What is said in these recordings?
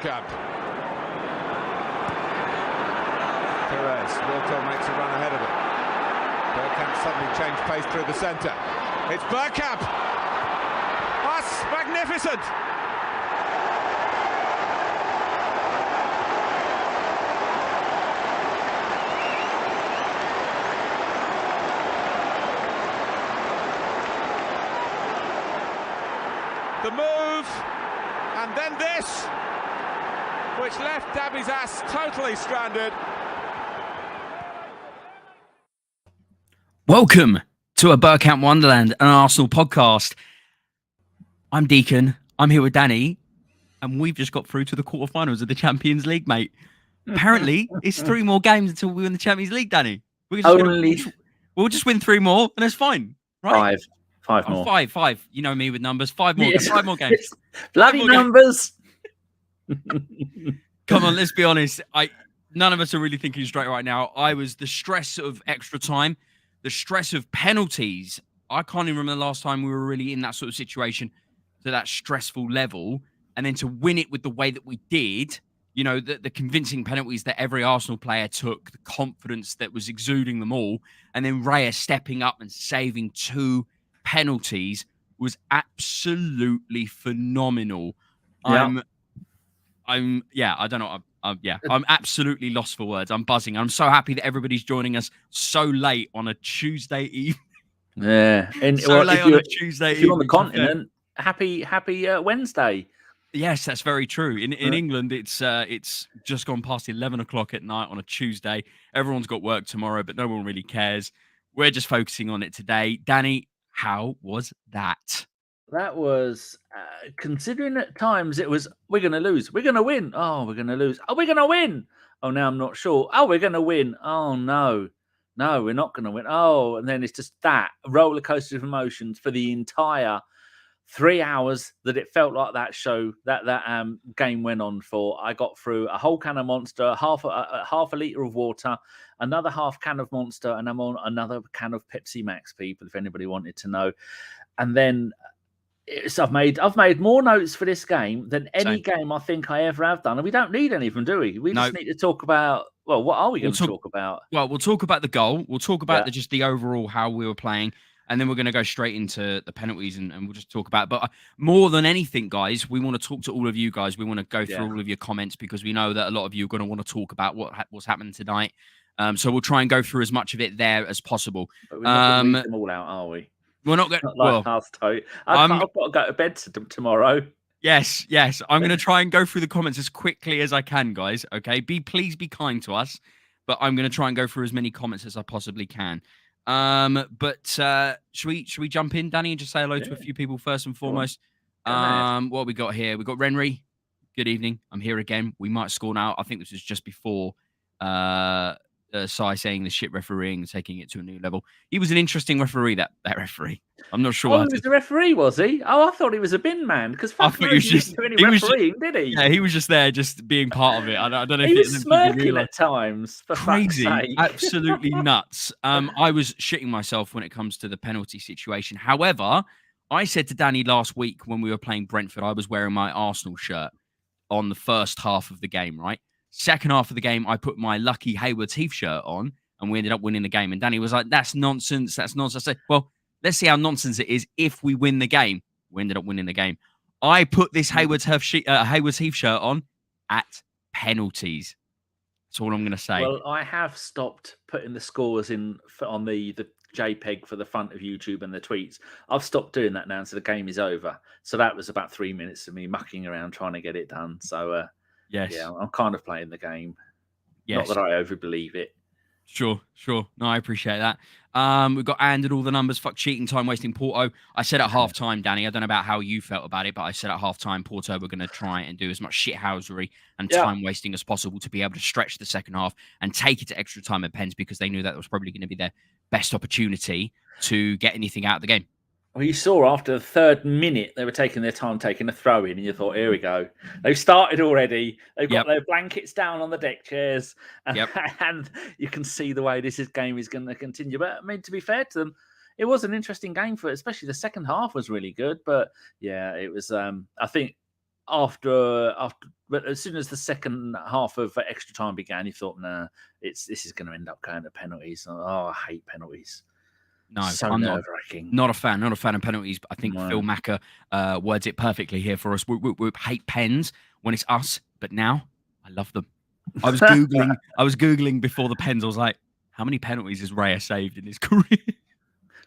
Bergkamp. Perez. Wilco makes a run ahead of him. Bergkamp suddenly changed pace through the centre. It's Bergkamp. That's magnificent. The move, and then this, which left Dabby's ass totally stranded. Welcome to a Bergkamp Wonderland, an Arsenal podcast. I'm Deacon, I'm here with Danny, and we've just got through to the quarterfinals of the Champions League, mate. Apparently, it's 3 more games until we win the Champions League, Danny. We'll just win 3 more, and it's fine, right? 5 more. Five. You know me with numbers. 5 more. Yes. 5 more games. Bloody numbers. Come on, let's be honest. None of us are really thinking straight right now. The stress of extra time, the stress of penalties. I can't even remember the last time we were really in that sort of situation to that stressful level. And then to win it with the way that we did, you know, the convincing penalties that every Arsenal player took, the confidence that was exuding them all. And then Raya stepping up and saving 2 penalties was absolutely phenomenal. Yeah. I'm absolutely lost for words. I'm buzzing. I'm so happy that everybody's joining us so late on a Tuesday evening. Yeah, and If you're on the continent, happy Wednesday. Yes, that's very true. In England, it's just gone past 11 o'clock at night on a Tuesday. Everyone's got work tomorrow, but no one really cares. We're just focusing on it today. Danny, how was that? That was, considering at times it was, we're going to lose. We're going to win. Oh, we're going to lose. Oh, we're going to win. Oh, now I'm not sure. Oh, we're going to win. Oh, no. No, we're not going to win. Oh, and then it's just that roller coaster of emotions for the entire 3 hours that it felt like that show, that game went on for. I got through a whole can of Monster, half a litre of water, another half can of Monster, and I'm on another can of Pepsi Max, people, if anybody wanted to know. And then I've made more notes for this game than any game I think I ever have done. And we don't need any of them, do we? We just need to talk about, well, what are we going to talk about? Well, we'll talk about the goal. We'll talk about just the overall, how we were playing. And then we're going to go straight into the penalties and we'll just talk about it. But more than anything, guys, we want to talk to all of you guys. We want to go through all of your comments because we know that a lot of you are going to want to talk about what's happening tonight. So we'll try and go through as much of it there as possible. But we're not going to leave them all out, are we? We're not going to. I've got to go to bed tomorrow. Yes. I'm going to try and go through the comments as quickly as I can, guys. Okay, please be kind to us. But I'm going to try and go through as many comments as I possibly can. But should we jump in, Danny, and just say hello to a few people first and foremost? What have we got here? We got Renry. Good evening. I'm here again. We might score now. I think this was just before Sai saying the shit refereeing and taking it to a new level. He was an interesting referee, that referee. I'm not sure. Oh, he was the referee, was he? Oh, I thought he was a bin man because I thought he was just doing any refereeing, did he? Yeah, he was just there, just being part of it. I don't know if he was smirking at times. For crazy, fuck's sake. Absolutely nuts. I was shitting myself when it comes to the penalty situation. However, I said to Danny last week when we were playing Brentford, I was wearing my Arsenal shirt on the first half of the game, right? Second half of the game, I put my lucky Hayward's Heath shirt on and we ended up winning the game. And Danny was like, that's nonsense. That's nonsense. I said, well, let's see how nonsense it is if we win the game. We ended up winning the game. I put this Hayward's Heath shirt on at penalties. That's all I'm going to say. Well, I have stopped putting the scores in on the JPEG for the front of YouTube and the tweets. I've stopped doing that now, so the game is over. So that was about 3 minutes of me mucking around trying to get it done. So, yes. Yeah, I'm kind of playing the game. Yes. Not that I overbelieve it. Sure. No, I appreciate that. We've got and all the numbers. Fuck cheating, time wasting. Porto. I said at halftime, Danny. I don't know about how you felt about it, but I said at halftime, Porto were going to try and do as much shithousery and time wasting as possible to be able to stretch the second half and take it to extra time at pens because they knew that was probably going to be their best opportunity to get anything out of the game. Well, you saw after the third minute, they were taking their time taking a throw in, and you thought, here we go. They've started already. They've got their blankets down on the deck chairs, and you can see the way this game is going to continue. But I mean, to be fair to them, it was an interesting game for it, especially the second half was really good. But yeah, it was, I think but as soon as the second half of extra time began, you thought, nah, this is going to end up going to penalties. Oh, I hate penalties. No, so I'm nerve-wracking. not a fan of penalties, but I think Phil Macker words it perfectly here for us. We hate pens when it's us, but now I love them. I was googling before the pens. I was like, how many penalties has Raya saved in his career?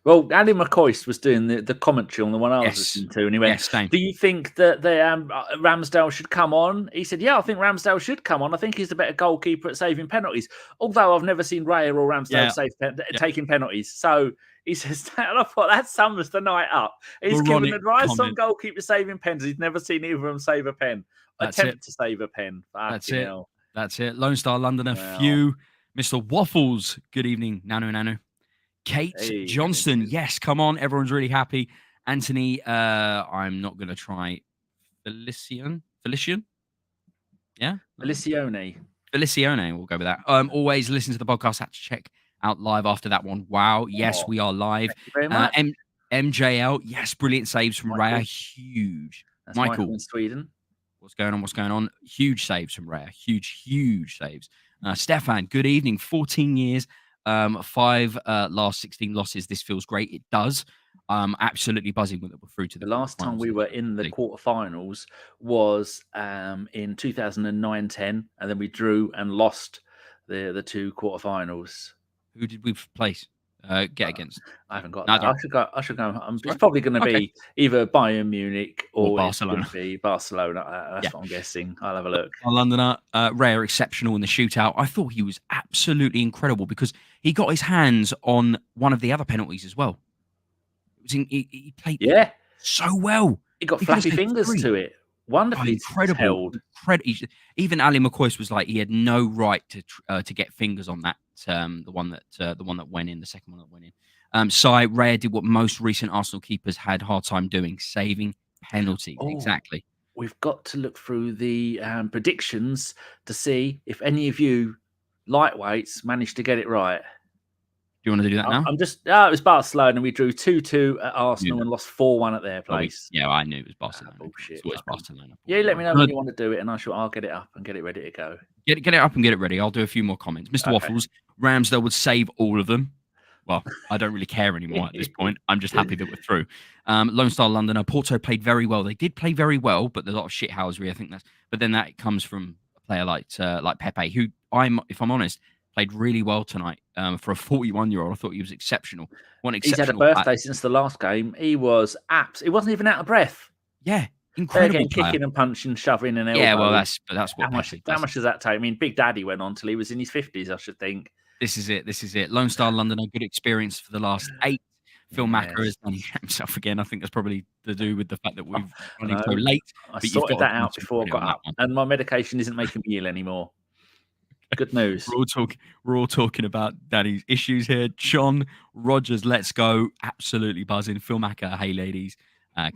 Well, Andy McCoist was doing the commentary on the one I was listening to, and he went, do you think that Ramsdale should come on? He said, yeah, I think Ramsdale should come on. I think he's the better goalkeeper at saving penalties, although I've never seen Raya or Ramsdale taking penalties. So he says, and I thought that sums the night up. He's given advice on goalkeeper saving pens. He's never seen either of them save a pen. Attempt to save a pen. That's it. Lone Star Londoner, few. Mr. Waffles, good evening, Nanu. Kate Johnston, yes, come on. Everyone's really happy. Anthony, I'm not going to try Felician? Yeah? Felicione, we'll go with that. Always listen to the podcast. Had to check out live after that one. Wow, yes, we are live. Thank you very much. MJL, yes, brilliant saves from Raya. Huge. That's Michael in Sweden. What's going on? Huge saves from Raya. Huge saves. Stefan, good evening. 14 years. 5 last 16 losses. This feels great. It does. Absolutely buzzing when we're through to the last time we were in the quarterfinals was in 2009-10, and then we drew and lost the 2 quarterfinals. Who did we place? Get against? I haven't got that. I should go. It's probably going to be either Bayern Munich or Barcelona. It's going to be Barcelona. That's what I'm guessing. I'll have a look. Londoner, Raya exceptional in the shootout. I thought he was absolutely incredible because he got his hands on one of the other penalties as well. He played so well. He got flappy fingers to it. Wonderfully incredible. Even Ali McCoist was like he had no right to get fingers on that. The one that went in, the second one that went in. Raya did what most recent Arsenal keepers had hard time doing, saving penalties. Exactly. We've got to look through the predictions to see if any of you lightweights managed to get it right. Do you want to do that now? It was Barcelona. We drew 2-2 at Arsenal and lost 4-1 at their place. I knew it was Barcelona. Bullshit. It's Barcelona. Yeah, let me know when you want to do it, and I'll get it up and get it ready to go. Get it up and get it ready. I'll do a few more comments. Mr. Waffles, Ramsdale would save all of them. Well, I don't really care anymore at this point. I'm just happy that we're through. Lone Star Londoner, Porto played very well. They did play very well, but there's a lot of shithousery. I think but then that comes from a player like Pepe, who if I'm honest, played really well tonight for a 41-year-old. I thought he was exceptional. He's had a birthday since the last game. He was he wasn't even out of breath. Yeah, incredible. Again, kicking and punching, shoving and elbow. Yeah, well, that's what. How much does that take? I mean, Big Daddy went on till he was in his 50s, I should think. This is it. Lone Star London, a good experience for the last 8. Phil Macker has done himself again. I think that's probably to do with the fact that we've running so late. I sorted that out before I got up, and my medication isn't making me ill anymore. Good news. We're all talking about Danny's issues here. John Rogers, let's go. Absolutely buzzing. Phil Macker, hey ladies.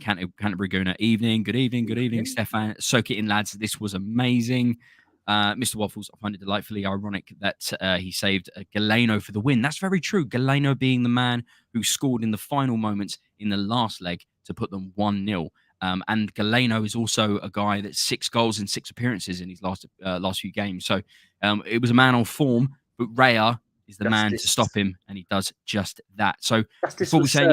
Canterbury Guna, evening. Good evening. Stefan, soak it in, lads. This was amazing. Mr. Waffles, I find it delightfully ironic that he saved Galeno for the win. That's very true. Galeno being the man who scored in the final moments in the last leg to put them 1-0. And Galeno is also a guy that's 6 goals in 6 appearances in his last few games. So it was a man on form, but Raya is the man to stop him, and he does just that. So before we say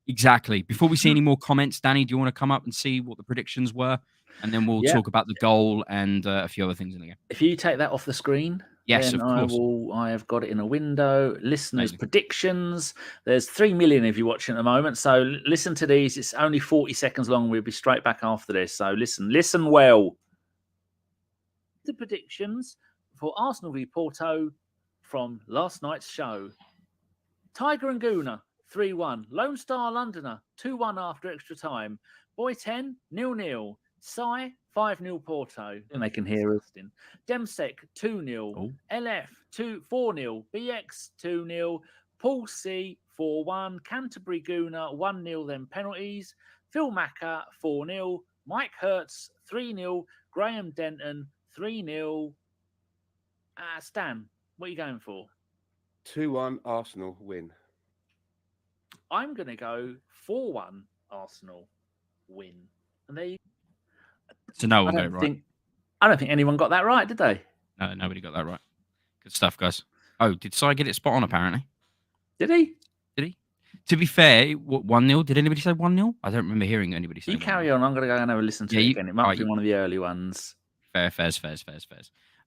exactly, before we see any more comments, Danny, do you want to come up and see what the predictions were, and then we'll talk about the goal and a few other things in the game. If you take that off the screen. Yes, of course. I have got it in a window. Listeners' predictions. There's 3 million of you watching at the moment. So listen to these. It's only 40 seconds long. We'll be straight back after this. So listen well. The predictions for Arsenal v Porto from last night's show. Tiger and Guna, 3-1. Lone Star Londoner, 2-1 after extra time. Boy 10, 0-0. Sai, 5-0 Porto. And they can hear us. Demsek, 2-0. LF, 4-0. BX, 2-0. Paul C, 4-1. Canterbury Guna, 1-0, then penalties. Phil Macker, 4-0. Mike Hertz, 3-0. Graham Denton, 3-0. Stan, what are you going for? 2-1 Arsenal win. I'm going to go 4-1 Arsenal win. And there you So no one got it right. I don't think anyone got that right, did they? No, nobody got that right. Good stuff, guys. Oh, did Si get it spot on, apparently? Did he? Did he? To be fair, 1-0. Did anybody say 1-0? I don't remember hearing anybody say 1-0. You carry on. I'm going to go and have a listen to it again. It might be one of the early ones. Fairs.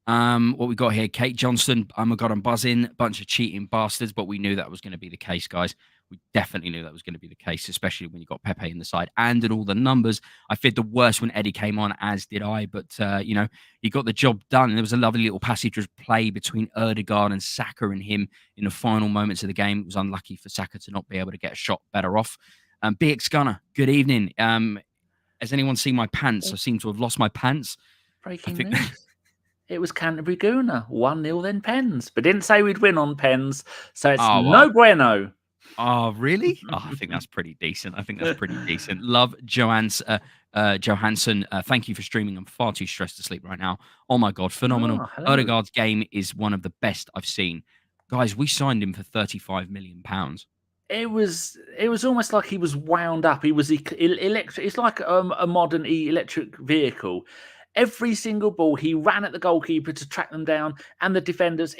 What we got here, Kate Johnston. Oh my God, I'm buzzing. Bunch of cheating bastards, but we knew that was going to be the case, guys. We definitely knew that was going to be the case, especially when you got Pepe in the side and in all the numbers. I feared the worst when Eddie came on, as did I. But, he got the job done. And there was a lovely little passage of play between Odegaard and Saka and him in the final moments of the game. It was unlucky for Saka to not be able to get a shot better off. BX Gunner, good evening. Has anyone seen my pants? I seem to have lost my pants. Breaking news. It was Canterbury Gooner, 1-0 then Pens. But didn't say we'd win on Pens. So it's no bueno. Oh, really? Oh, I think that's pretty decent. Love Johansson. Thank you for streaming. I'm far too stressed to sleep right now. Oh, my God. Phenomenal. Odegaard's game is one of the best I've seen. Guys, we signed him for £35 million. It was almost like he was wound up. He was electric. It's like a modern electric vehicle. Every single ball, he ran at the goalkeeper to track them down, and the defenders.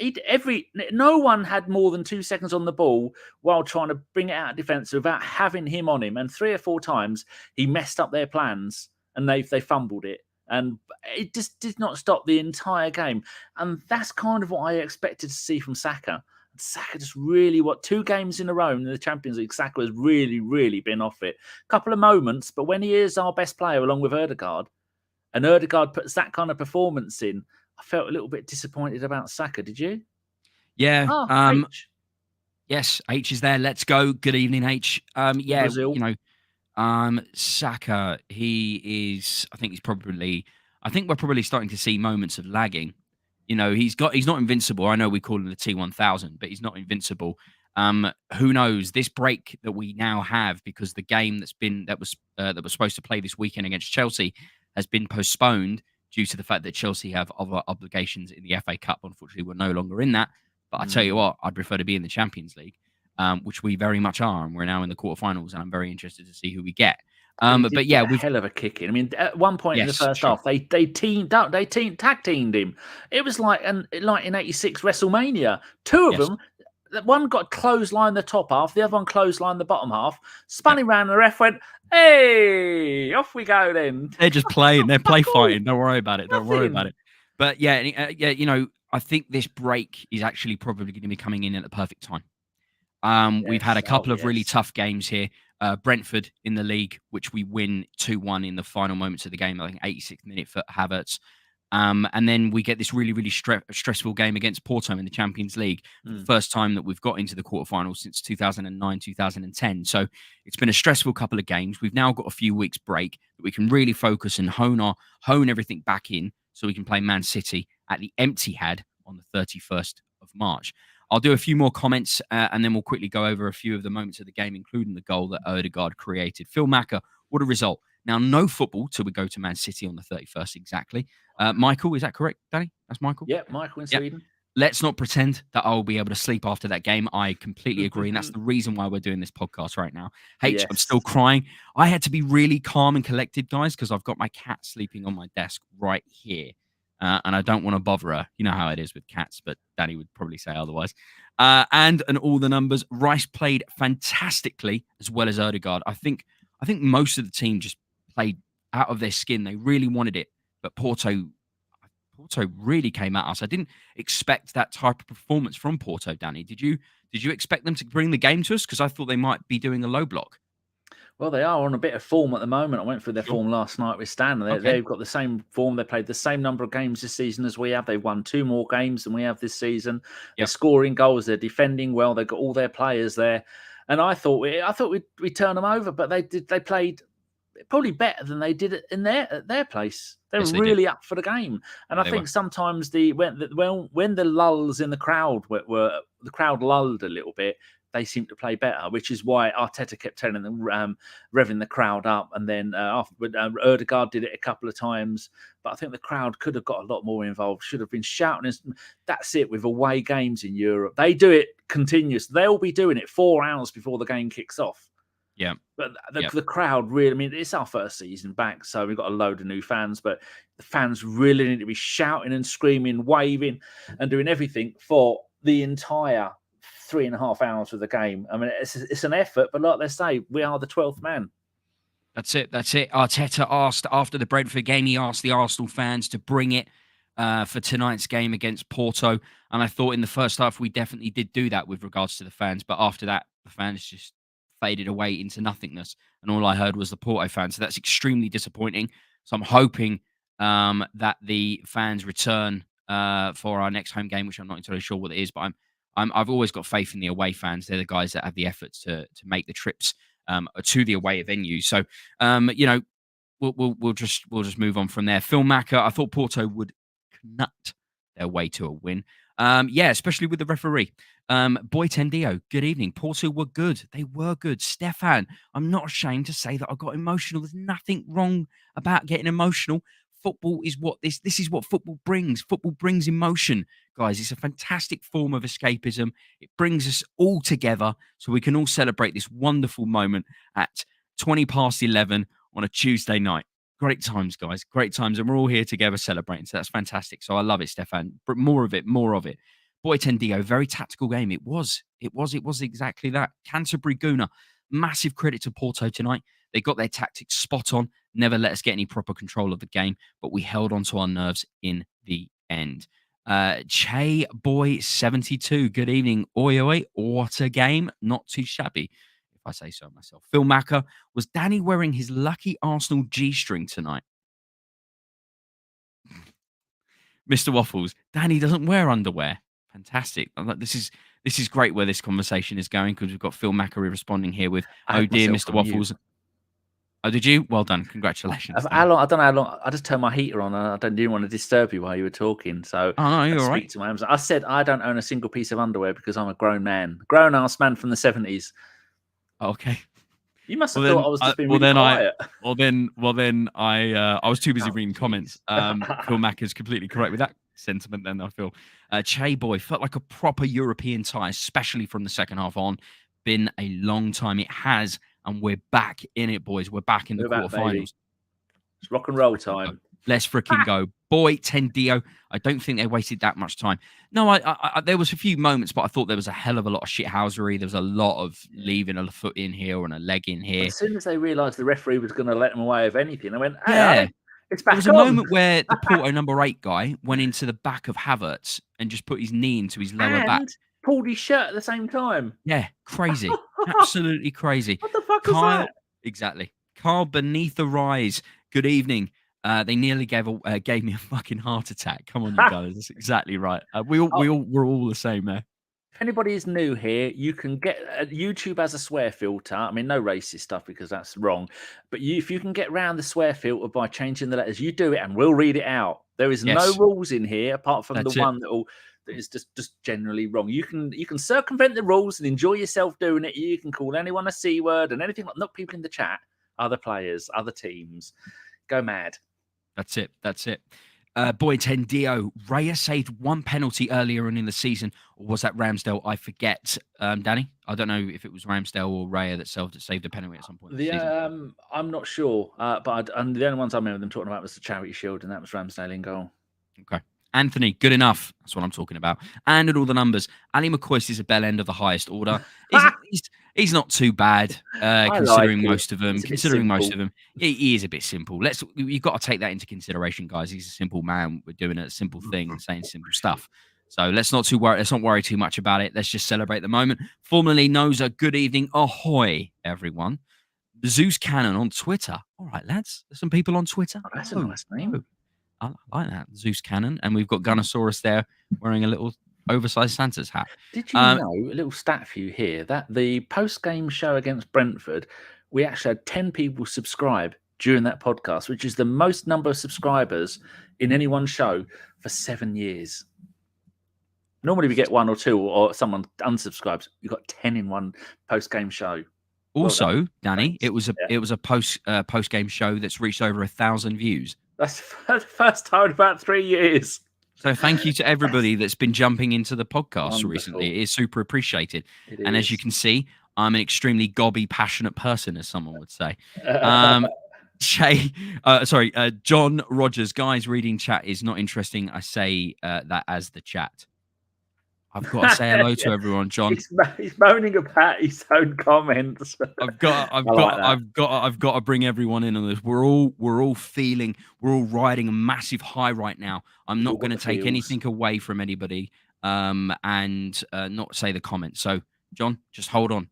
No one had more than 2 seconds on the ball while trying to bring it out of defence without having him on him. And 3 or 4 times he messed up their plans, and they fumbled it, and it just did not stop the entire game. And that's kind of what I expected to see from Saka. Saka just really 2 games in a row in the Champions League. Saka has really, really been off it. A couple of moments, but when he is our best player along with Odegaard. And Odegaard puts that kind of performance in, I felt a little bit disappointed about Saka. Did you? Yeah. H. Yes, H is there. Let's go. Good evening, H. Brazil. Saka, I think we're probably starting to see moments of lagging. He's not invincible. I know we call him the T1000, but he's not invincible. Who knows? This break that we now have, because the game that was supposed to play this weekend against Chelsea has been postponed due to the fact that Chelsea have other obligations in the FA Cup. Unfortunately, we're no longer in that. But I tell you what, I'd prefer to be in the Champions League, which we very much are, and we're now in the quarterfinals, and I'm very interested to see who we get. But yeah, we've hell of a kick in. I mean, at one point in the first half, they tag teamed him. It was like in '86 WrestleMania. 2 of them. One got clothesline the top half, the other one clothesline the bottom half. Spun him round, and the ref went, "Hey, off we go then." They're just playing. They're play fighting. Don't worry about it. But yeah, I think this break is actually probably going to be coming in at the perfect time. We've had a couple of really tough games here. Brentford in the league, which we win 2-1 in the final moments of the game. I think 86th minute for Havertz. And then we get this really, really stressful game against Porto in the Champions League. The first time that we've got into the quarterfinals since 2009, 2010. So it's been a stressful couple of games. We've now got a few weeks break that we can really focus and hone everything back in so we can play Man City at the Etihad on the 31st of March. I'll do a few more comments and then we'll quickly go over a few of the moments of the game, including the goal that Odegaard created. Phil Macker, what a result. Now, no football till we go to Man City on the 31st, exactly. Michael, is that correct, Danny? That's Michael? Yeah, Michael in Sweden. Let's not pretend that I'll be able to sleep after that game. I completely agree, and that's the reason why we're doing this podcast right now. H, I'm still crying. I had to be really calm and collected, guys, because I've got my cat sleeping on my desk right here, and I don't want to bother her. You know how it is with cats, but Danny would probably say otherwise. And all the numbers. Rice played fantastically, as well as Odegaard. I think most of the team just played out of their skin. They really wanted it, but Porto really came at us. I didn't expect that type of performance from Porto, Danny. Did you expect them to bring the game to us? Because I thought they might be doing a low block. Well, they are on a bit of form at the moment. I went through their form last night with Stan. They've got the same form. They played the same number of games this season as we have. They've won 2 more games than we have this season. They're scoring goals. They're defending well. They've got all their players there. And I thought we'd turn them over, but they played probably better than they did in their place. They were really up for the game. And I think sometimes when the lulls in the crowd were the crowd lulled a little bit, they seemed to play better, which is why Arteta kept telling them, revving the crowd up. And then Odegaard did it a couple of times. But I think the crowd could have got a lot more involved, should have been shouting. That's it with away games in Europe. They do it continuous. They'll be doing it 4 hours before the game kicks off. Yeah. But the crowd really, I mean, it's our first season back, so we've got a load of new fans, but the fans really need to be shouting and screaming, waving and doing everything for the entire 3.5 hours of the game. I mean, it's an effort, but like they say, we are the 12th man. That's it. Arteta asked after the Brentford game, he asked the Arsenal fans to bring it for tonight's game against Porto. And I thought in the first half, we definitely did do that with regards to the fans. But after that, the fans just faded away into nothingness. And all I heard was the Porto fans. So that's extremely disappointing. So I'm hoping that the fans return for our next home game, which I'm not entirely sure what it is. But I've always got faith in the away fans. They're the guys that have the efforts to make the trips to the away venue. So, we'll just move on from there. Phil Macker, I thought Porto would nut their way to a win. Especially with the referee. Boy Tendio, good evening. Porto were good. They were good. Stefan, I'm not ashamed to say that I got emotional. There's nothing wrong about getting emotional. Football is what this is what football brings. Football brings emotion, guys. It's a fantastic form of escapism. It brings us all together so we can all celebrate this wonderful moment at 11:20 on a Tuesday night. Great times, guys. Great times. And we're all here together celebrating. So that's fantastic. So I love it, Stefan. But more of it. Boy Tendio, very tactical game. It was exactly that. Canterbury Gooner. Massive credit to Porto tonight. They got their tactics spot on, never let us get any proper control of the game, but we held on to our nerves in the end. Che Boy 72, good evening. Oi, what a game. Not too shabby, if I say so myself. Phil Macker, was Danny wearing his lucky Arsenal G-string tonight? Mr. Waffles, Danny doesn't wear underwear. Fantastic. This is great where this conversation is going because we've got Phil Macker responding here with, oh dear, Mr. Waffles. Oh, did you? Well done. Congratulations. How long? I don't know how long. I just turned my heater on and I didn't want to disturb you while you were talking. So you're all right. To my I said I don't own a single piece of underwear because I'm a grown ass man from the 70s. Okay. You must have thought I was just being really quiet. I was too busy reading comments. Phil Mack is completely correct with that sentiment then, I feel. Che Boy felt like a proper European tie, especially from the second half on. Been a long time. It has. And we're back in it, boys. We're back in the quarterfinals. It's rock and roll time. Let's freaking go. Boy, Tendio. I don't think they wasted that much time. No, I there was a few moments, but I thought there was a hell of a lot of shithousery. There was a lot of leaving a foot in here and a leg in here. As soon as they realised the referee was going to let them away of anything, I went, hey, it's back on. There was a moment where the Porto number 8 guy went into the back of Havertz and just put his knee into his lower back. Pulled his shirt at the same time. Yeah, crazy. Absolutely crazy. What the fuck is that? Exactly. Karl beneath the rise. Good evening. They nearly gave me a fucking heart attack. Come on, you guys. That's exactly right. We're all the same there. If anybody is new here, you can get YouTube has a swear filter. I mean, no racist stuff because that's wrong. But if you can get around the swear filter by changing the letters, you do it and we'll read it out. There is no rules in here apart from one that is just generally wrong. You can circumvent the rules and enjoy yourself doing it. You can call anyone a C word and anything like not people in the chat, other players, other teams. Go mad. That's it. Boy Tendio, Raya saved one penalty earlier on in the season, or was that Ramsdale? I forget. Danny, I don't know if it was Ramsdale or Raya that saved a penalty at some point. I'm not sure, but the only ones I remember them talking about was the Charity Shield, and that was Ramsdale in goal. Okay. Anthony, good enough. That's what I'm talking about. And at all the numbers, Ali McCoist is a bell end of the highest order. He's not too bad, considering most of them. He is a bit simple. You've got to take that into consideration, guys. He's a simple man. We're doing a simple thing and saying simple stuff. So let's not worry too much about it. Let's just celebrate the moment. Formerly Noza, good evening. Ahoy, everyone. Zeus Cannon on Twitter. All right, lads. There's some people on Twitter. Oh, that's a nice name. I like that. Zeus Cannon. And we've got Gunnosaurus there wearing a little oversized Santa's hat. Did you know, a little stat for you here, that the post-game show against Brentford, we actually had 10 people subscribe during that podcast, which is the most number of subscribers in any one show for 7 years. Normally we get 1 or 2 or someone unsubscribes. You've got 10 in one post-game show. Also, Danny, it was a post-game show that's reached over 1,000 views. That's the first time in about 3 years. So thank you to everybody that's been jumping into the podcast recently. It is super appreciated. And as you can see, I'm an extremely gobby, passionate person, as someone would say. John Rogers, guys, reading chat is not interesting. I say that as the chat. I've got to say hello to everyone, John. He's moaning about his own comments. I've got to bring everyone in on this. We're all riding a massive high right now. I'm not going to take anything away from anybody, and not say the comments. So, John, just hold on.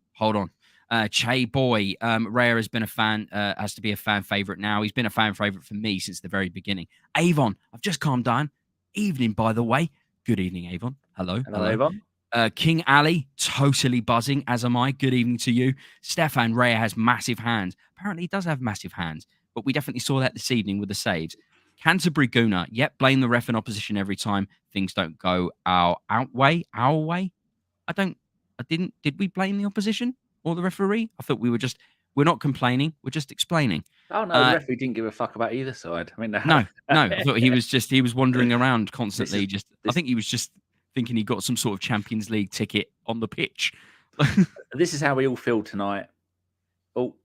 Che Boy, Raya has been has to be a fan favorite now. He's been a fan favorite for me since the very beginning. Avon, I've just calmed down. Evening, by the way. Good evening, Avon. Hello, Avon. King Ali, totally buzzing, as am I. Good evening to you. Stefan, Raya has massive hands. Apparently, he does have massive hands, but we definitely saw that this evening with the saves. Canterbury Guna, yep, blame the ref and opposition every time things don't go our way. Did we blame the opposition or the referee? I thought we're not complaining, we're just explaining. Oh no, the referee didn't give a fuck about either side. I mean, no. I thought he was wandering around constantly. I think he was just thinking he got some sort of Champions League ticket on the pitch. This is how we all feel tonight. Oh,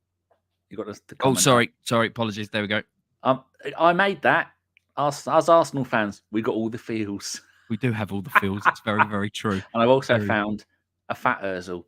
you got the comment. Sorry, apologies. There we go. I made that. Us Arsenal fans, we got all the feels. We do have all the feels. It's very, very true. And I've also found a fat Ozil.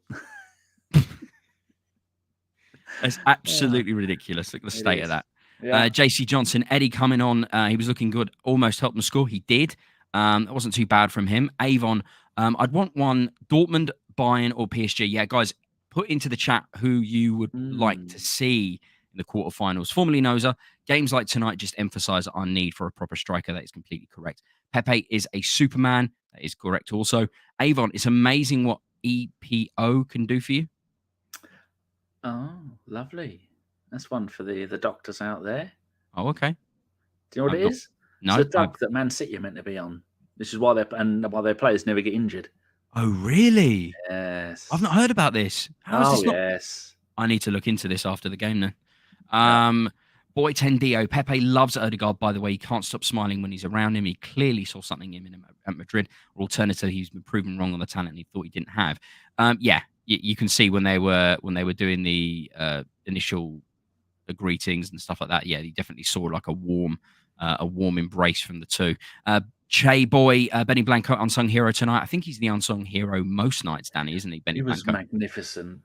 It's absolutely ridiculous. Look at the state of that. Yeah. JC Johnson, Eddie coming on. He was looking good. Almost helped them score. He did. It wasn't too bad from him. Avon, I'd want one Dortmund, Bayern, or PSG. Yeah, guys, put into the chat who you would like to see in the quarterfinals. Formerly Noza, games like tonight just emphasize our need for a proper striker. That is completely correct. Pepe is a Superman. That is correct also. Avon, it's amazing what EPO can do for you. Oh, lovely. That's one for the doctors out there. Oh, okay. Do you know what it is? No. It's a drug that Man City are meant to be on. This is why their players never get injured. Oh, really? Yes. I've not heard about this. How is this not... yes. I need to look into this after the game then. Boy Tendio, Pepe loves Odegaard, by the way. He can't stop smiling when he's around him. He clearly saw something in him at Madrid. Or alternatively, he's been proven wrong on the talent he thought he didn't have. You can see when they were doing the initial greetings and stuff like that. Yeah, he definitely saw like a warm embrace from the two. Che Boy, Benny Blanco, unsung hero tonight. I think he's the unsung hero most nights, Danny, isn't he? Benny Blanco. He was magnificent,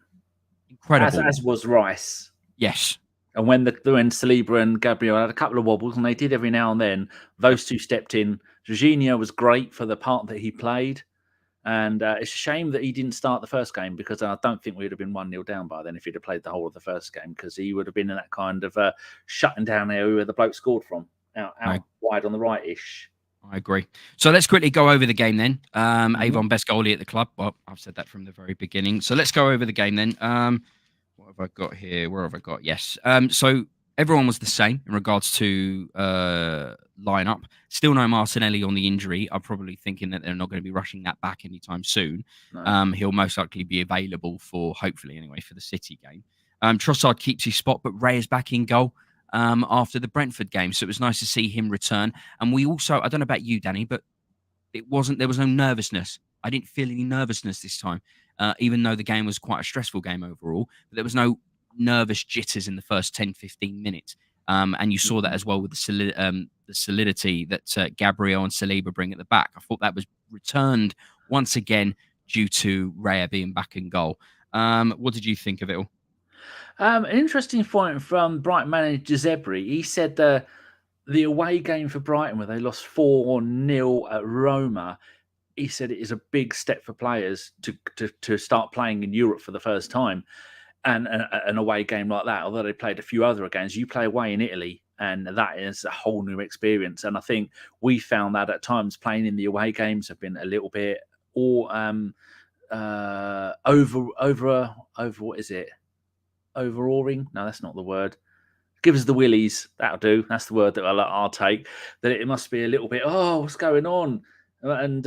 incredible, as was Rice. Yes. And when Saliba and Gabriel had a couple of wobbles, and they did every now and then, those two stepped in. Jorginho was great for the part that he played. And it's a shame that he didn't start the first game, because I don't think we would have been 1-0 down by then if he'd have played the whole of the first game, because he would have been in that kind of shutting down area where the bloke scored from, out wide on the right-ish. I agree. So let's quickly go over the game then. Avon, best goalie at the club. Well, I've said that from the very beginning. So let's go over the game then. What have I got here? Where have I got? Yes. So everyone was the same in regards to lineup. Still no Martinelli on the injury. I'm probably thinking that they're not going to be rushing that back anytime soon. No. He'll most likely be available hopefully anyway, for the City game. Trossard keeps his spot, but Ray is back in goal after the Brentford game. So it was nice to see him return. And we also, I don't know about you, Danny, but there was no nervousness. I didn't feel any nervousness this time, even though the game was quite a stressful game overall. But there was no nervous jitters in the first 10, 15 minutes. And you saw that as well with the solidity that Gabriel and Saliba bring at the back. I thought that was returned once again due to Raya being back in goal. What did you think of it all? An interesting point from Brighton manager Zebri. He said the away game for Brighton, where they lost 4-0 at Roma, he said it is a big step for players to start playing in Europe for the first time. And an away game like that, although they played a few other games, you play away in Italy, and that is a whole new experience. And I think we found that at times playing in the away games have been a little bit over what is it? Overawing? No, that's not the word. Give us the willies. That'll do. That's the word that I'll take. That it must be a little bit, what's going on? And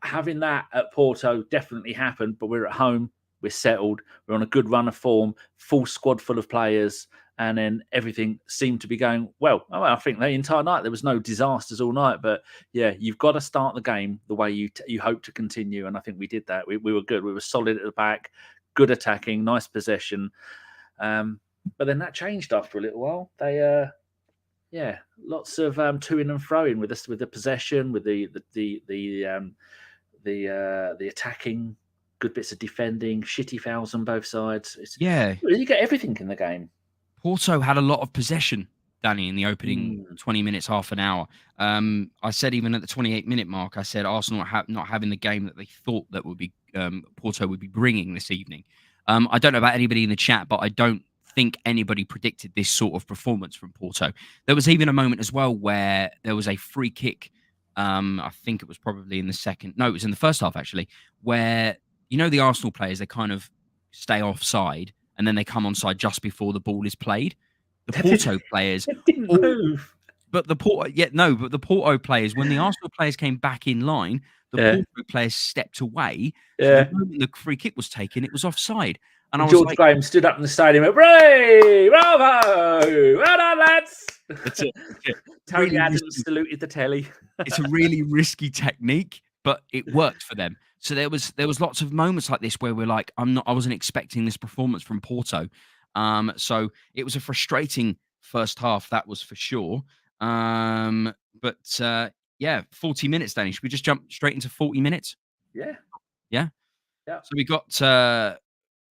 having that at Porto definitely happened, but we're at home. We're settled. We're on a good run of form, full squad full of players, and then everything seemed to be going well. I think the entire night there was no disasters all night, but yeah, you've got to start the game the way you hope to continue, and I think we did that. We were good. We were solid at the back, good attacking, nice possession. But then that changed after a little while. They, lots of to-in and fro-in with us, with the possession, with the attacking, good bits of defending, shitty fouls on both sides. You get everything in the game. Porto had a lot of possession, Danny, in the opening 20 minutes, half an hour. I said even at the 28-minute mark, I said Arsenal not having the game that they thought that would be Porto would be bringing this evening. I don't know about anybody in the chat, but I don't think anybody predicted this sort of performance from Porto. There was even a moment as well where there was a free kick. I think it was probably in the second. No, it was in the first half, actually, where, the Arsenal players, they kind of stay offside and then they come onside just before the ball is played. The Porto players didn't move. But the Porto players, when the Arsenal players came back in line, the Porto players stepped away. So the moment the free kick was taken, it was offside. And George Graham stood up in the stadium and went, "Ray! Bravo! Well done, lads!" That's it. Tony Really Adams saluted the telly. It's a really risky technique, but it worked for them. So there was lots of moments like this where we're like, I wasn't expecting this performance from Porto. So it was a frustrating first half, that was for sure. But 40 minutes, Danny. Should we just jump straight into 40 minutes? Yeah. So we got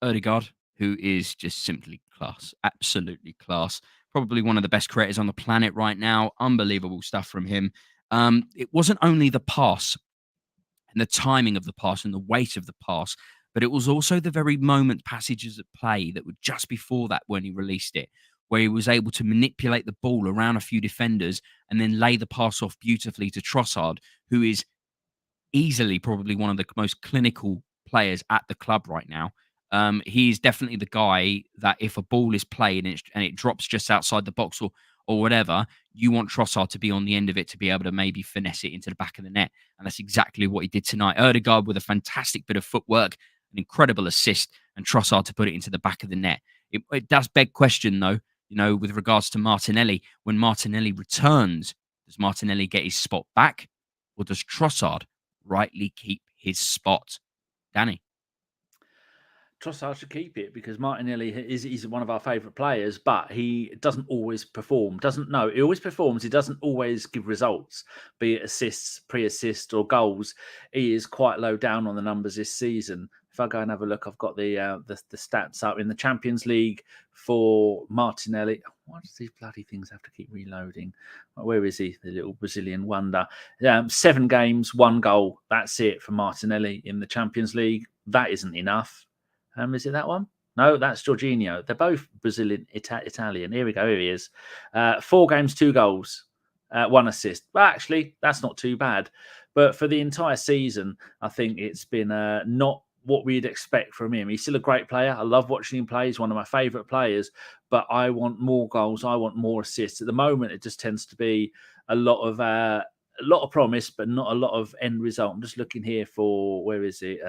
Odegaard, who is just simply class, absolutely class. Probably one of the best creators on the planet right now. Unbelievable stuff from him. It wasn't only the pass and the timing of the pass and the weight of the pass, but it was also the very passages of play that were just before that when he released it, where he was able to manipulate the ball around a few defenders and then lay the pass off beautifully to Trossard, who is easily probably one of the most clinical players at the club right now. He's definitely the guy that if a ball is played and it drops just outside the box or whatever, you want Trossard to be on the end of it to be able to maybe finesse it into the back of the net. And that's exactly what he did tonight. Odegaard with a fantastic bit of footwork, an incredible assist, and Trossard to put it into the back of the net. It does beg question, though, with regards to Martinelli. When Martinelli returns, does Martinelli get his spot back, or does Trossard rightly keep his spot? Danny? Trossard should keep it because Martinelli is one of our favourite players, but he doesn't always perform. He always performs. He doesn't always give results, be it assists, pre-assist or goals. He is quite low down on the numbers this season. If I go and have a look, I've got the stats up in the Champions League for Martinelli. Why does these bloody things have to keep reloading? Where is he, the little Brazilian wonder? 7 games, 1 goal. That's it for Martinelli in the Champions League. That isn't enough. Is it that one? No, that's Jorginho. They're both Brazilian, Italian. Here we go. Here he is. 4 games, 2 goals, 1 assist. Well, actually, that's not too bad. But for the entire season, I think it's been not what we'd expect from him. He's still a great player. I love watching him play. He's one of my favourite players. But I want more goals. I want more assists. At the moment, it just tends to be a lot of promise, but not a lot of end result. I'm just looking here for, where is it?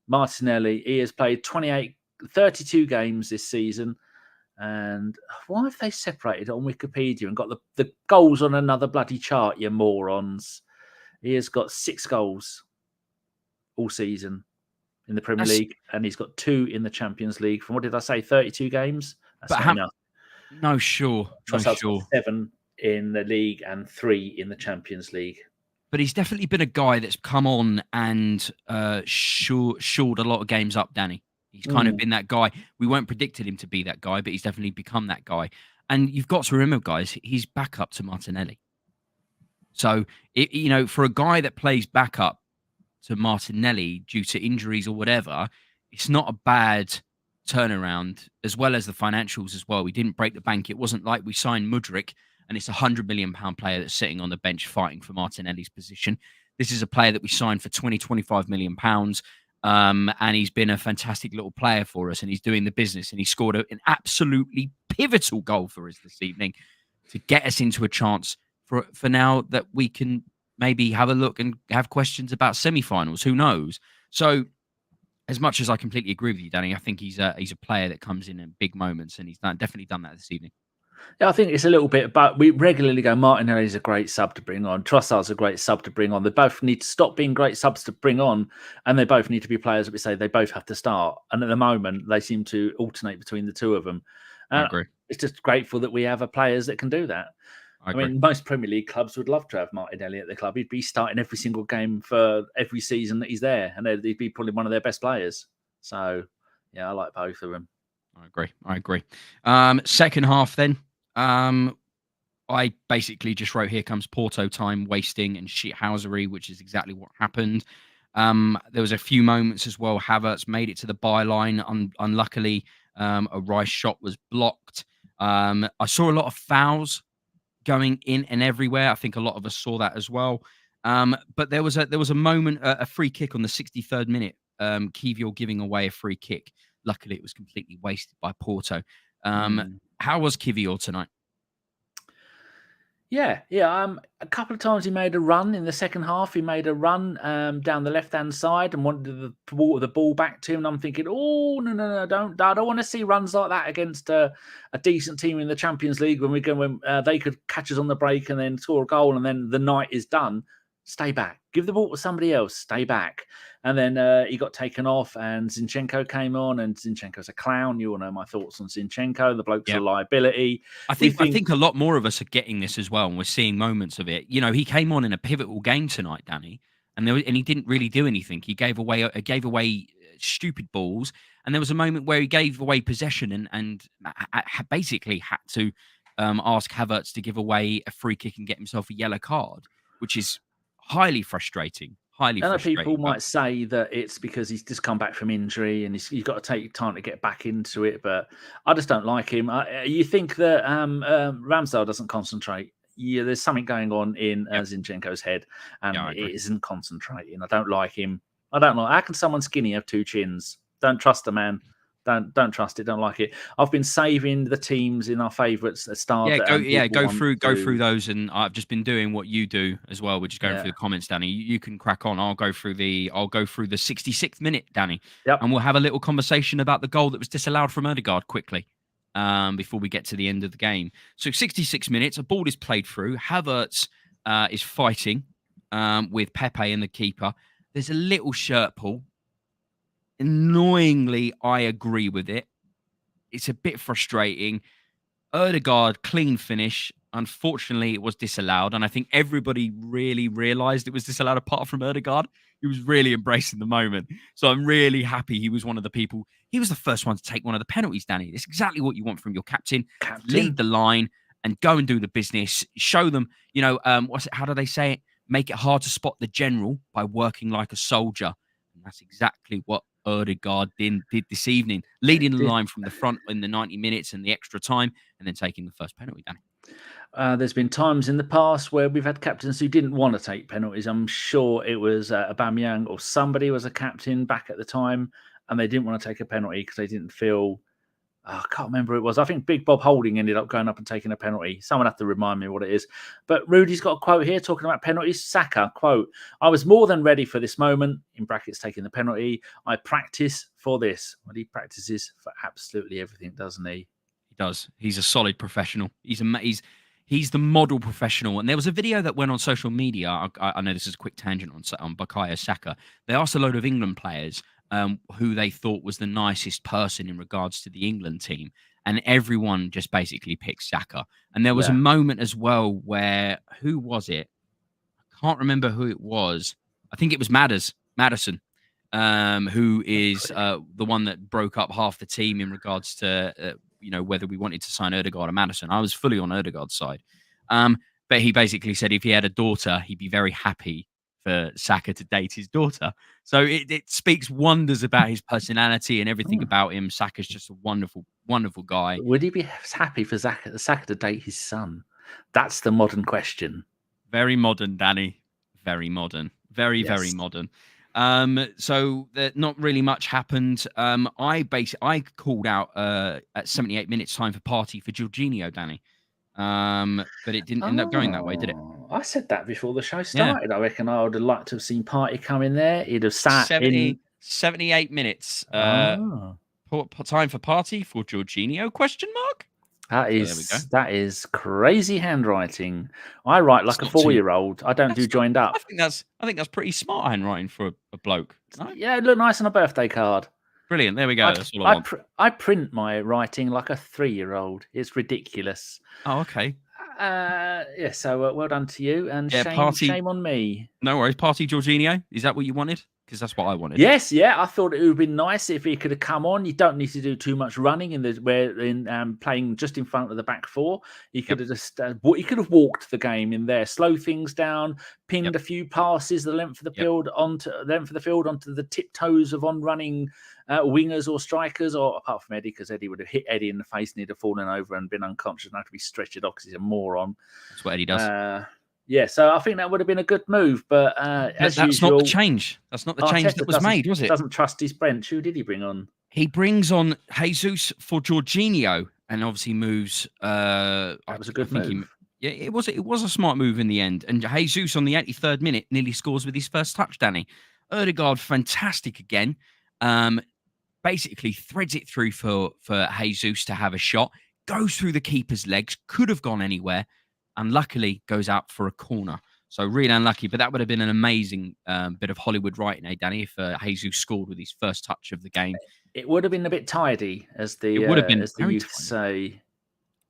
Martinelli, he has played 32 games this season. And why have they separated on Wikipedia and got the goals on another bloody chart, you morons? He has got 6 goals all season in the Premier League, and he's got 2 in the Champions League. From what did I say, 32 games? That's not enough. No, sure. Got 7 in the league and 3 in the Champions League. But he's definitely been a guy that's come on and shored a lot of games up, Danny. He's kind of been that guy. We weren't predicted him to be that guy, but he's definitely become that guy. And you've got to remember, guys, he's backup to Martinelli. So, for a guy that plays backup to Martinelli due to injuries or whatever, it's not a bad turnaround, as well as the financials as well. We didn't break the bank. It wasn't like we signed Mudryk and it's a £100 million player that's sitting on the bench fighting for Martinelli's position. This is a player that we signed for £25 million. And he's been a fantastic little player for us, and he's doing the business, and he scored an absolutely pivotal goal for us this evening to get us into a chance for now that we can maybe have a look and have questions about semi-finals. Who knows? So as much as I completely agree with you, Danny, I think he's a player that comes in big moments, and he's definitely done that this evening. Yeah, I think it's a little bit, but we regularly go, Martinelli's a great sub to bring on. Trossard's a great sub to bring on. They both need to stop being great subs to bring on, and they both need to be players that we say they both have to start. And at the moment, they seem to alternate between the two of them. I agree. It's just grateful that we have players that can do that. I mean, most Premier League clubs would love to have Martinelli at the club. He'd be starting every single game for every season that he's there, and he'd be probably one of their best players. So, yeah, I like both of them. I agree. Second half then. I basically just wrote, here comes Porto time wasting and shithousery, which is exactly what happened. There was a few moments as well. Havertz made it to the byline. Unluckily, a Rice shot was blocked. I saw a lot of fouls going in and everywhere. I think a lot of us saw that as well. But there was a moment, a free kick on the 63rd minute. Kiwior giving away a free kick. Luckily, it was completely wasted by Porto. How was Kiwior tonight? Yeah. A couple of times he made a run in the second half. He made a run down the left-hand side and wanted the ball back to him. And I'm thinking, oh, no, don't. I don't want to see runs like that against a decent team in the Champions League when they could catch us on the break and then score a goal and then the night is done. Stay back. Give the ball to somebody else. Stay back. And then he got taken off and Zinchenko came on, and Zinchenko's a clown. You all know my thoughts on Zinchenko. The bloke's a liability. I think a lot more of us are getting this as well, and we're seeing moments of it. You know, he came on in a pivotal game tonight, Danny, and he didn't really do anything. He gave away stupid balls, and there was a moment where he gave away possession and basically had to ask Havertz to give away a free kick and get himself a yellow card, which is highly frustrating. Other people might say that it's because he's just come back from injury and he's got to take time to get back into it. But I just don't like him. You think that Ramsdale doesn't concentrate? Yeah, there's something going on in Zinchenko's head, and it isn't concentrating. I don't like him. I don't like. How can someone skinny have two chins? Don't trust a man. Don't trust it. Don't like it. I've been saving the teams in our favourites that start. Go through those, and I've just been doing what you do as well, which is going through the comments, Danny. You can crack on. I'll go through the 66th minute, Danny, and we'll have a little conversation about the goal that was disallowed from Odegaard quickly before we get to the end of the game. So 66 minutes, a ball is played through. Havertz is fighting with Pepe and the keeper. There's a little shirt pull. Annoyingly, I agree with it. It's a bit frustrating. Odegaard, clean finish. Unfortunately, it was disallowed. And I think everybody really realised it was disallowed apart from Odegaard. He was really embracing the moment. So I'm really happy he was one of the people. He was the first one to take one of the penalties, Danny. It's exactly what you want from your captain. Lead the line and go and do the business. Show them, how do they say it? Make it hard to spot the general by working like a soldier. And that's exactly what Odegaard did this evening, leading the line from the front in the 90 minutes and the extra time, and then taking the first penalty, Danny. There's been times in the past where we've had captains who didn't want to take penalties. I'm sure it was Aubameyang or somebody was a captain back at the time, and they didn't want to take a penalty because they didn't feel... I can't remember who it was. I think Big Bob Holding ended up going up and taking a penalty. Someone have to remind me what it is. But Rudy's got a quote here talking about penalties. Saka, quote, "I was more than ready for this moment," in brackets taking the penalty. "I practice for this." Well, he practices for absolutely everything, doesn't he? He does. He's a solid professional. He's the model professional. And there was a video that went on social media. I know this is a quick tangent on Bukayo Saka. They asked a load of England players who they thought was the nicest person in regards to the England team. And everyone just basically picked Saka. And there was a moment as well where, who was it? I can't remember who it was. I think it was Maddison, who is the one that broke up half the team in regards to, whether we wanted to sign Odegaard or Maddison. I was fully on Odegaard's side. But he basically said if he had a daughter, he'd be very happy for Saka to date his daughter. So it speaks wonders about his personality and everything about him. Saka's just a wonderful, wonderful guy. Would he be happy for Saka to date his son? That's the modern question. Very modern, Danny. Very modern. Very modern. So not really much happened. I called out at 78 minutes time for Partey for Jorginho, Danny. But it didn't end up going that way, did it? I said that before the show started. I reckon I would have liked to have seen Partey come in there. He'd have sat 78 minutes. Time for Partey for Jorginho? Question mark? That So there we go. is crazy handwriting. I write like a not too- 4-year-old. I don't do That's not- joined up. I think that's pretty smart handwriting for a bloke. No? Yeah, it looked nice on a birthday card. Brilliant. There we go. That's all I want. I print my writing like a 3-year-old. It's ridiculous. Oh, okay. Yeah, so well done to you, and Yeah, shame on me. No worries. Partey Jorginho. Is that what you wanted? Because that's what I wanted. Yes, yeah, I thought it would have been nice if he could have come on. You don't need to do too much running playing just in front of the back four. He could have just he could have walked the game in there, slow things down, pinged a few passes the length of the field onto the tiptoes of on-running wingers or strikers, or apart from Eddie, because Eddie would have hit Eddie in the face and he'd have fallen over and been unconscious and had to be stretched off because he's a moron. That's what Eddie does. Yeah, so I think that would have been a good move, but that's not the change. That's not the change that was made, was it? Doesn't trust his bench. Who did he bring on? He brings on Jesus for Jorginho, and obviously moves. That was a good move. It was a smart move in the end. And Jesus on the 83rd minute nearly scores with his first touch. Danny Odegaard, fantastic again. Basically threads it through for Jesus to have a shot. Goes through the keeper's legs. Could have gone anywhere. And luckily goes out for a corner. So really unlucky, but that would have been an amazing bit of Hollywood writing, Danny, if Jesus scored with his first touch of the game. It would have been a bit tidy, as the youth say.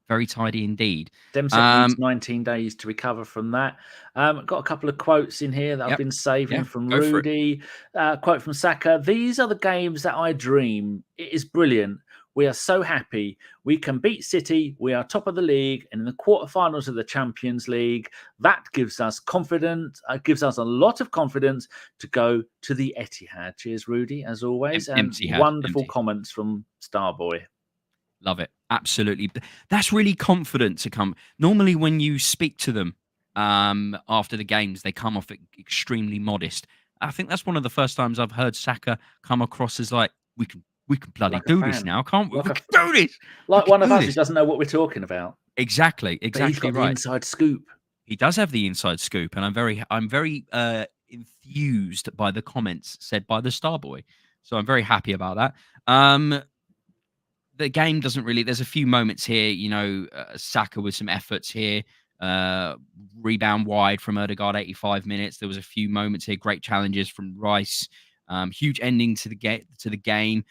Very tidy indeed. Dempsey needs 19 days to recover from that. Got a couple of quotes in here that I've been saving from Rudy. Quote from Saka: "These are the games that I dream. It is brilliant. We are so happy. We can beat City. We are top of the league and in the quarterfinals of the Champions League. That gives us confidence. Gives us a lot of confidence to go to the Etihad." Cheers, Rudy, as always. Wonderful comments from Starboy. Love it. Absolutely. That's really confident to come. Normally, when you speak to them after the games, they come off extremely modest. I think that's one of the first times I've heard Saka come across as like, we can bloody like do this now, can't we? We can do this. Like one of us who doesn't know what we're talking about. Exactly but he's got right. The inside scoop. He does have the inside scoop, and I'm very enthused by the comments said by the Starboy. So I'm very happy about that. The game doesn't really. There's a few moments here, Saka with some efforts here. Rebound wide from Odegaard, 85 minutes. There was a few moments here, great challenges from Rice. Huge ending to the game.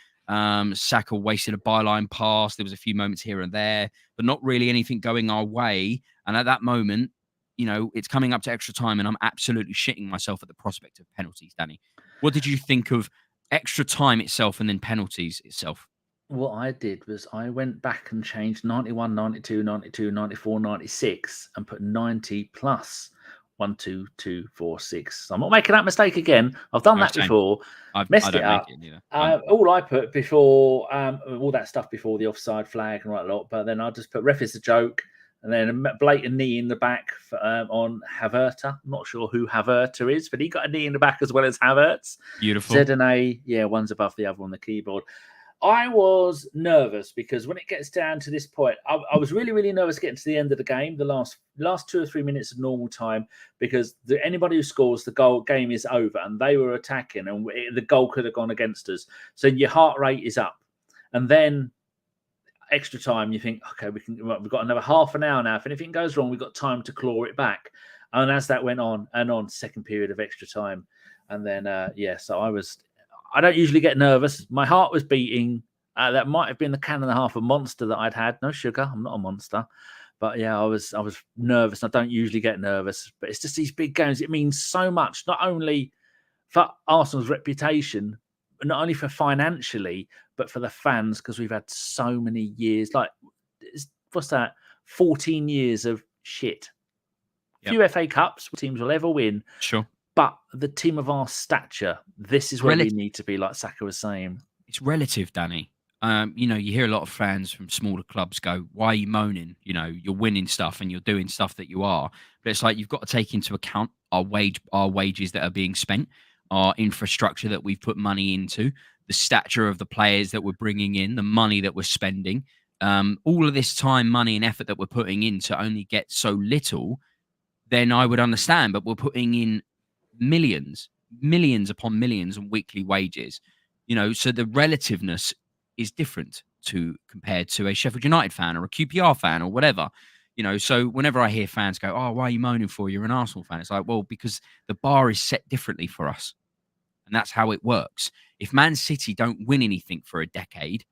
Saka wasted a byline pass. There was a few moments here and there, but not really anything going our way. And at that moment, it's coming up to extra time, and I'm absolutely shitting myself at the prospect of penalties. Danny, what did you think of extra time itself and then penalties itself? What I did was I went back and changed 91, 92, 92, 94, 96 and put 90 plus 1, 2, 2, 4, 6. So I'm not making that mistake again. I've done that before. I've messed it up. All I put before, all that stuff before the offside flag and all that lot, but then I just put ref is a joke and then a blatant knee in the back on Havertz. I'm not sure who Havertz is, but he got a knee in the back as well as Havertz. Beautiful. Z and A, one's above the other on the keyboard. I was nervous because when it gets down to this point, I was really, really nervous getting to the end of the game, the last 2 or 3 minutes of normal time, because anybody who scores the game is over, and they were attacking, and the goal could have gone against us. So your heart rate is up, and then extra time, you think, okay, we've got another half an hour now. If anything goes wrong, we've got time to claw it back. And as that went on and on, second period of extra time, and then so I don't usually get nervous. My heart was beating. That might have been the can and a half of Monster that I'd had. No sugar. I'm not a monster. But I was nervous. I don't usually get nervous. But it's just these big games. It means so much, not only for Arsenal's reputation, not only for financially, but for the fans, because we've had so many years. Like, what's that? 14 years of shit. Few FA Cups teams will ever win. Sure. But the team of our stature, this is where we need to be, like Saka was saying. It's relative, Danny. You hear a lot of fans from smaller clubs go, why are you moaning? You're winning stuff and you're doing stuff that you are. But it's like you've got to take into account our wages that are being spent, our infrastructure that we've put money into, the stature of the players that we're bringing in, the money that we're spending. All of this time, money and effort that we're putting in to only get so little, then I would understand. But we're putting in millions upon millions on weekly wages, so the relativeness is different compared to a Sheffield United fan or a QPR fan or whatever. So whenever I hear fans go, "Oh, why are you moaning for? You're an Arsenal fan." It's like, well, because the bar is set differently for us, and that's how it works. If Man City don't win anything for a decade,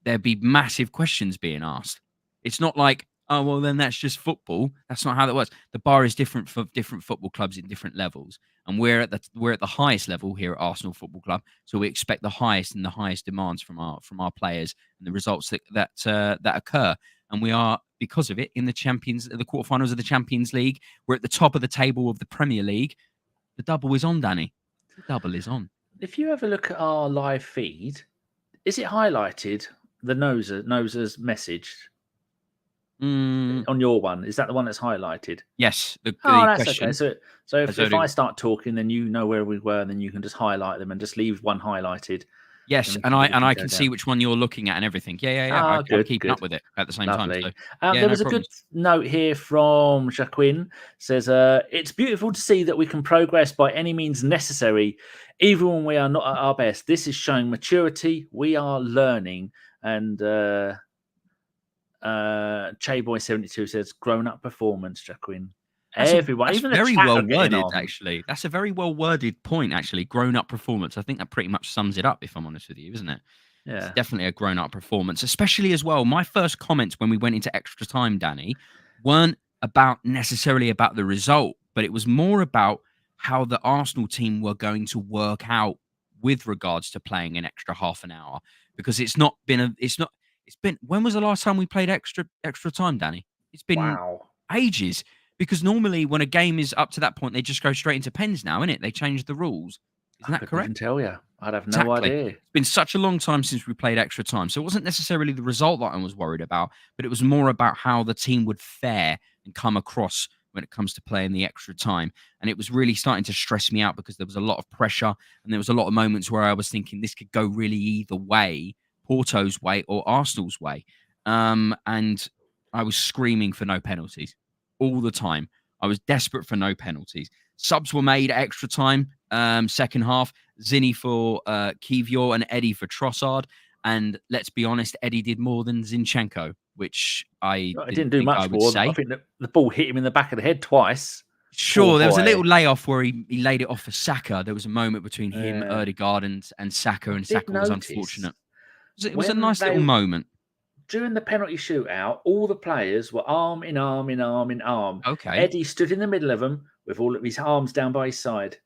there'd be massive questions being asked. It's not like, oh, well, then that's just football. That's not how that works. The bar is different for different football clubs in different levels, and we're at the highest level here at Arsenal Football Club. So we expect the highest and the highest demands from our players and the results that occur. And we are, because of it, in the quarterfinals of the Champions League. We're at the top of the table of the Premier League. The double is on, Danny. The double is on. If you ever look at our live feed, is it highlighted, the Noser's message on your one? Is that the one that's highlighted? Yes. The that's question. okay. So if I start talking, then you know where we were, and then you can just highlight them and just leave one highlighted. Yes, and I can see which one you're looking at and everything. Yeah. I'm keeping up with it at the same time. So, there was a good note here from Jakub. Says, it's beautiful to see that we can progress by any means necessary, even when we are not at our best. This is showing maturity. We are learning. And Chayboy72 says, grown up performance, Jakub. Everyone, even very well worded, actually. That's a very well worded point, actually. Grown up performance. I think that pretty much sums it up, if I'm honest with you, isn't it? Yeah. It's definitely a grown up performance, especially as well. My first comments when we went into extra time, Danny, weren't necessarily about the result, but it was more about how the Arsenal team were going to work out with regards to playing an extra half an hour, because when was the last time we played extra time, Danny? It's been ages. Because normally when a game is up to that point, they just go straight into pens now, innit? They changed the rules. Isn't that correct? I couldn't tell you. I'd have no idea. It's been such a long time since we played extra time. So it wasn't necessarily the result that I was worried about, but it was more about how the team would fare and come across when it comes to playing the extra time. And it was really starting to stress me out because there was a lot of pressure and there was a lot of moments where I was thinking this could go really either way, Porto's way or Arsenal's way. And I was screaming for no penalties all the time. I was desperate for no penalties. Subs were made at extra time, second half. Zinny for Kiwior and Eddie for Trossard. And let's be honest, Eddie did more than Zinchenko, which I didn't do much more. I think the ball hit him in the back of the head twice. Sure, there was a little layoff where he laid it off for Saka. There was a moment between him, Odegaard, and Saka, and Saka was unfortunate. It was a nice little moment. During the penalty shootout, all the players were arm in arm in arm in arm. Okay. Eddie stood in the middle of them with all of his arms down by his side.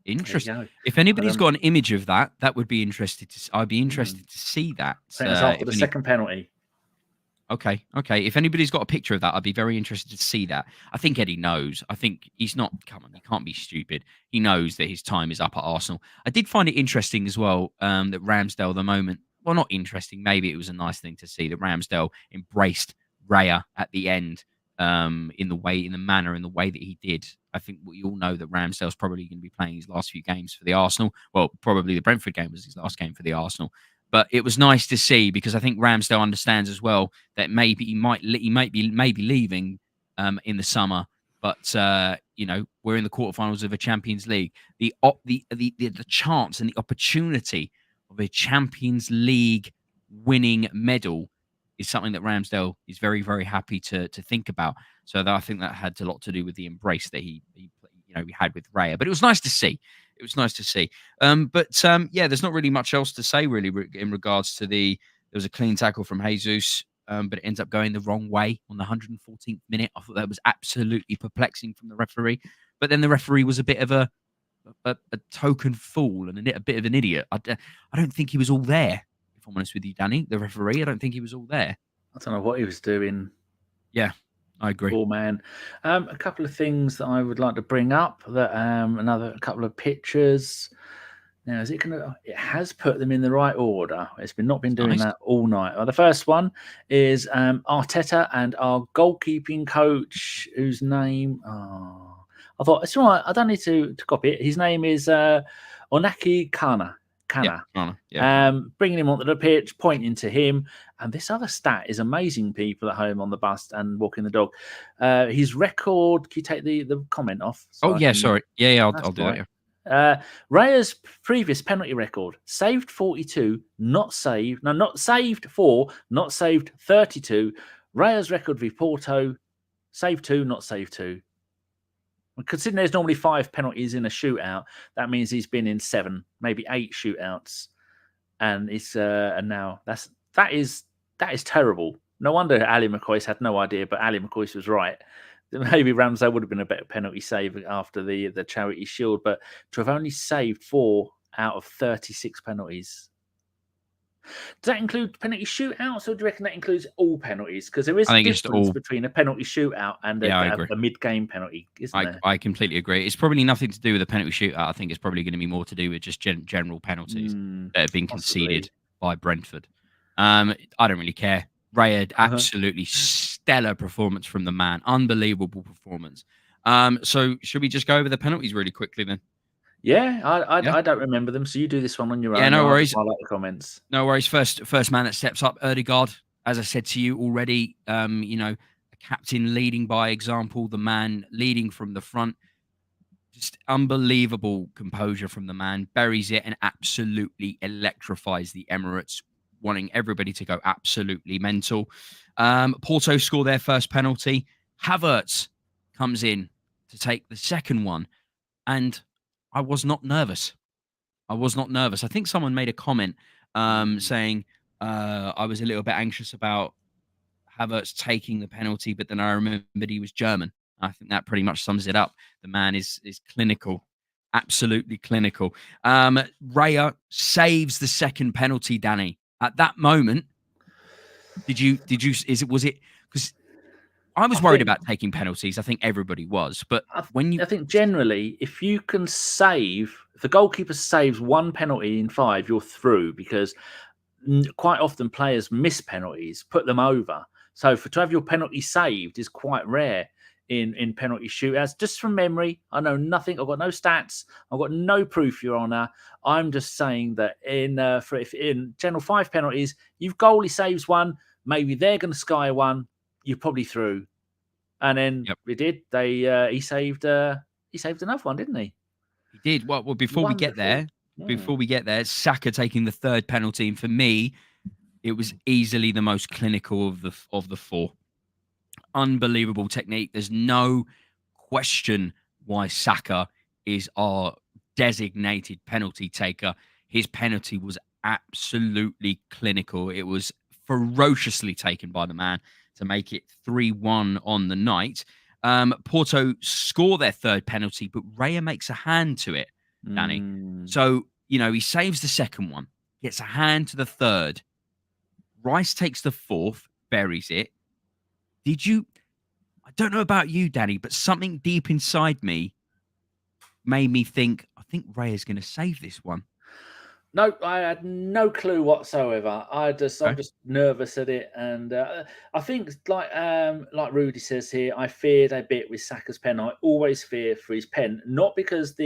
Interesting. If anybody's got an image of that, that would be interested to. I'd be interested to see that. After the second penalty. Okay. If anybody's got a picture of that, I'd be very interested to see that. I think Eddie knows. I think he's not. Come on, he can't be stupid. He knows that his time is up at Arsenal. I did find it interesting as well that Ramsdale, the moment. Well, not interesting. Maybe it was a nice thing to see that Ramsdale embraced Raya at the end in the manner and the way that he did. I think we all know that Ramsdale's probably going to be playing his last few games for the Arsenal. Well, probably the Brentford game was his last game for the Arsenal. But it was nice to see because I think Ramsdale understands as well that maybe he might be leaving in the summer. But we're in the quarterfinals of a Champions League. The chance and the opportunity of a Champions League winning medal is something that Ramsdale is very, very happy to think about. So I think that had a lot to do with the embrace that he had with Raya. But it was nice to see. There's not really much else to say really in regards to there was a clean tackle from Jesus, but it ends up going the wrong way on the 114th minute. I thought that was absolutely perplexing from the referee. But then the referee was a bit of a token fool and a bit of an idiot. I don't think he was all there, if I'm honest with you, Danny. The referee, I don't think he was all there. I don't know what he was doing. Yeah, I agree. Poor man. A couple of things that I would like to bring up. That a couple of pictures. Now, it has put them in the right order. It's not been doing that all night. Well, the first one is Arteta and our goalkeeping coach, whose name. I thought it's all right. I don't need to copy it. His name is Onaki Kana. Yeah. Bringing him onto the pitch, pointing to him. And this other stat is amazing, people at home on the bus and walking the dog. His record, can you take the comment off? Sorry. Yeah, I'll do that. Raya's previous penalty record: saved 42, not saved. No, not saved 4, not saved 32. Raya's record v Porto: saved 2, not saved 2. Considering there's normally 5 penalties in a shootout, that means he's been in 7, maybe 8 shootouts, and it's and now that is terrible. No wonder Ali McCoy's had no idea, but Ali McCoy was right. Maybe Ramsdale would have been a better penalty save after the Charity Shield, but to have only saved 4 out of 36 penalties. Does that include penalty shootouts, or do you reckon that includes all penalties? Because there is a difference between a penalty shootout and a mid-game penalty, isn't there? I completely agree. It's probably nothing to do with the penalty shootout. I think it's probably going to be more to do with just general penalties that have been conceded by Brentford. I don't really care. Raya, absolutely stellar performance from the man. Unbelievable performance. So should we just go over the penalties really quickly then? Yeah, I don't remember them. So you do this one on your own. Yeah, no worries. I like the comments. No worries. First man that steps up, Odegaard. As I said to you already, a captain leading by example, the man leading from the front. Just unbelievable composure from the man. Buries it and absolutely electrifies the Emirates, wanting everybody to go absolutely mental. Porto score their first penalty. Havertz comes in to take the second one. And I was not nervous. I think someone made a comment saying I was a little bit anxious about Havertz taking the penalty, but then I remembered he was German. I think that pretty much sums it up. The man is clinical, absolutely clinical. Raya saves the second penalty, Danny. At that moment, was it because I was worried about taking penalties. I think everybody was. But I think generally, if you can save, if the goalkeeper saves 1 penalty in 5, you're through, because quite often players miss penalties, put them over. So to have your penalty saved is quite rare in penalty shootouts. Just from memory, I know nothing. I've got no stats. I've got no proof, Your Honour. I'm just saying that in general 5 penalties, you've goalie saves 1, maybe they're going to sky 1. You're probably through, and then we did. He saved another one, didn't he? He did. Well, before we get there, Saka taking the third penalty, and for me, it was easily the most clinical of the 4. Unbelievable technique. There's no question why Saka is our designated penalty taker. His penalty was absolutely clinical. It was ferociously taken by the man to make it 3-1 on the night. Porto score their third penalty, but Raya makes a hand to it, Danny. So, he saves the second one, gets a hand to the third. Rice takes the fourth, buries it. I don't know about you, Danny, but something deep inside me made me think, I think Raya's going to save this one. No, I had no clue whatsoever. I'm just nervous at it, and I think like Rudy says here, I feared a bit with Saka's pen. I always fear for his pen, not because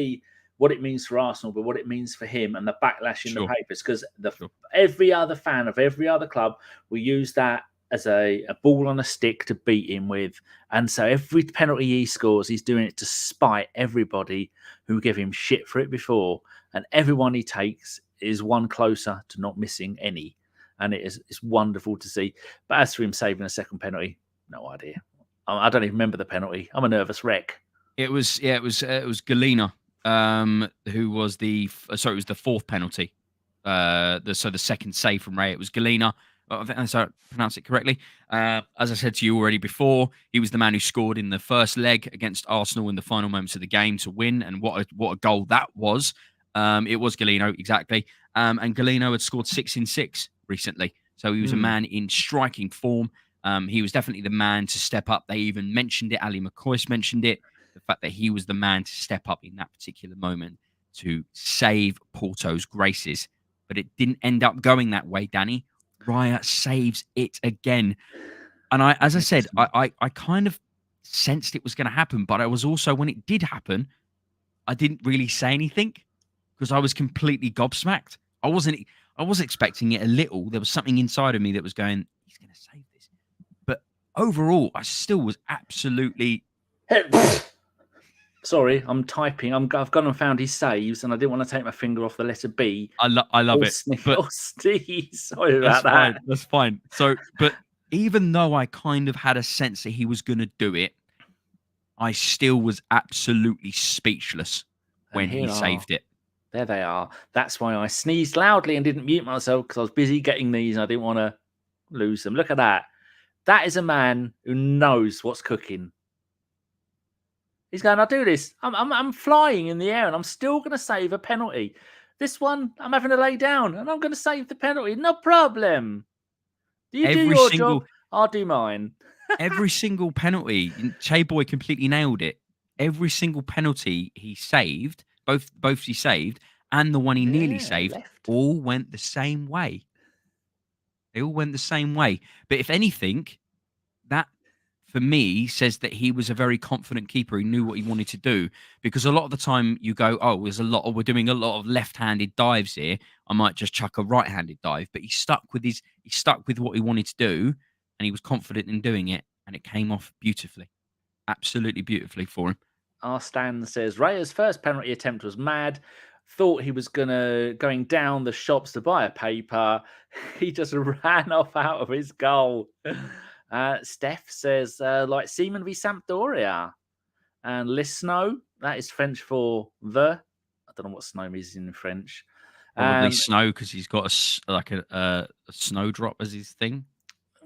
what it means for Arsenal, but what it means for him and the backlash in the papers. Because every other fan of every other club will use that as a ball on a stick to beat him with, and so every penalty he scores, he's doing it to spite everybody who gave him shit for it before, and everyone he takes is one closer to not missing any, and it's wonderful to see. But as for him saving a second penalty, no idea. I don't even remember the penalty. I'm a nervous wreck. It was Galina, who was it was the fourth penalty. The second save from Ray. It was Galina. I think I pronounced it correctly. As I said to you already before, he was the man who scored in the first leg against Arsenal in the final moments of the game to win, and what a goal that was. It was Galeno, exactly. And Galeno had scored 6 in 6 recently. So he was a man in striking form. He was definitely the man to step up. They even mentioned it. Ali McCoy mentioned it. The fact that he was the man to step up in that particular moment to save Porto's graces. But it didn't end up going that way, Danny. Raya saves it again. And as I said, I kind of sensed it was going to happen. But I was also, when it did happen, I didn't really say anything, because I was completely gobsmacked. I was expecting it a little. There was something inside of me that was going, he's going to save this. But overall, I still was absolutely... Sorry, I'm typing. I've gone and found his saves, and I didn't want to take my finger off the letter B. I love or it. Sniff But or Steve. Sorry that's about that. fine. That's fine. So, but even though I kind of had a sense that he was going to do it, I still was absolutely speechless when he saved it. There they are. That's why I sneezed loudly and didn't mute myself, because I was busy getting these and I didn't want to lose them. Look at that. That is a man who knows what's cooking. He's going, I'll do this. I'm flying in the air and I'm still going to save a penalty. This one, I'm having to lay down and I'm going to save the penalty. No problem. You do your job, I'll do mine. Every single penalty, Che Boy completely nailed it. Every single penalty he saved, both he saved and the one he nearly saved, all went the same way. They all went the same way. But if anything, that for me says that he was a very confident keeper. He knew what he wanted to do, because a lot of the time you go, oh, we're doing a lot of left-handed dives here. I might just chuck a right-handed dive. But he stuck with what he wanted to do, and he was confident in doing it, and it came off beautifully. Absolutely beautifully for him. Our Stan says Raya's first penalty attempt was mad. Thought he was going down the shops to buy a paper. He just ran off out of his goal. Steph says, like Seaman v Sampdoria. And Lisno, that is French for the. I don't know what snow means in French. Probably snow, because he's got a snowdrop as his thing.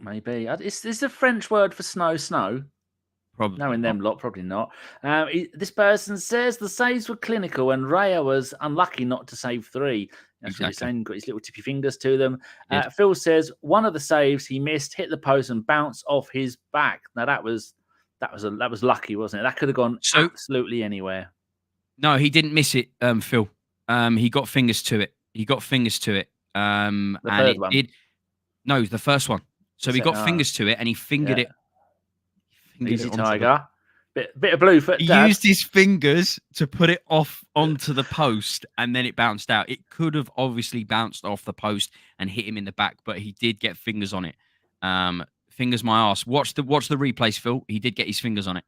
Maybe. Is this a French word for snow? Probably. Knowing them lot, probably not. This person says the saves were clinical and Raya was unlucky not to save 3. That's what he's saying. Got his little tippy fingers to them. Phil says one of the saves he missed hit the post and bounced off his back. Now that was lucky, wasn't it? That could have gone absolutely anywhere. No, he didn't miss it, Phil. He got fingers to it. The third one. No, the first one. So he got fingers to it and he fingered it. Easy tiger. Bit of blue foot. He used his fingers to put it off onto the post, and then it bounced out. It could have obviously bounced off the post and hit him in the back, but he did get fingers on it. Fingers my ass. Watch the replays, Phil. He did get his fingers on it.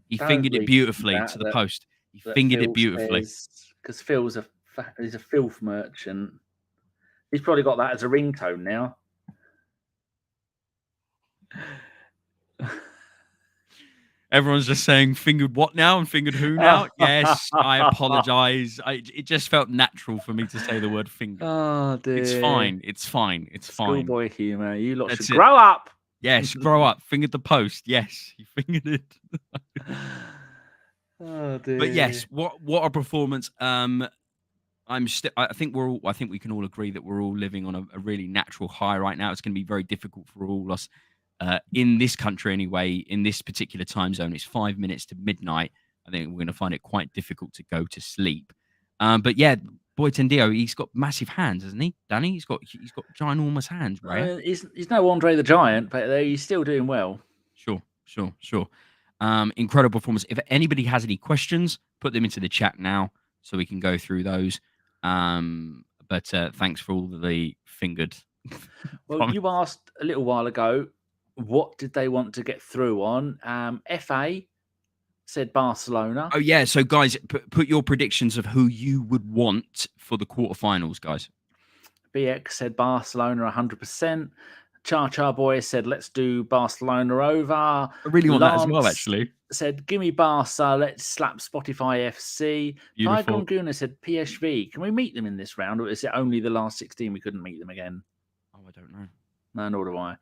He fingered it beautifully to the post. He fingered it beautifully. Because Phil's he's a filth merchant. He's probably got that as a ringtone now. Everyone's just saying, fingered what now and fingered who now? Yes, I apologise. It just felt natural for me to say the word finger. Oh, dear. It's fine. It's fine. Schoolboy humour. You lot should grow up. Yes, grow up. Fingered the post. Yes, you fingered it. Oh, dear. But yes, what a performance. I think we can all agree that we're all living on a really natural high right now. It's going to be very difficult for all us. In this country anyway, in this particular time zone, it's 5 minutes to midnight. I think we're going to find it quite difficult to go to sleep. But yeah, Boy Tendio, he's got massive hands, hasn't he, Danny? He's got ginormous hands, right? He's no Andre the Giant, but he's still doing well. Sure. Incredible performance. If anybody has any questions, put them into the chat now so we can go through those. But thanks for all the fingered. Well, you asked a little while ago, what did they want to get through on? FA said Barcelona. Oh, yeah. So, guys, put your predictions of who you would want for the quarterfinals, guys. BX said Barcelona 100%. Cha Boy said, let's do Barcelona over. I really want that as well, actually. Said, give me Barca, let's slap Spotify FC. Tiger and Guna said PSV. Can we meet them in this round, or is it only the last 16 we couldn't meet them again? Oh, I don't know. No, nor do I.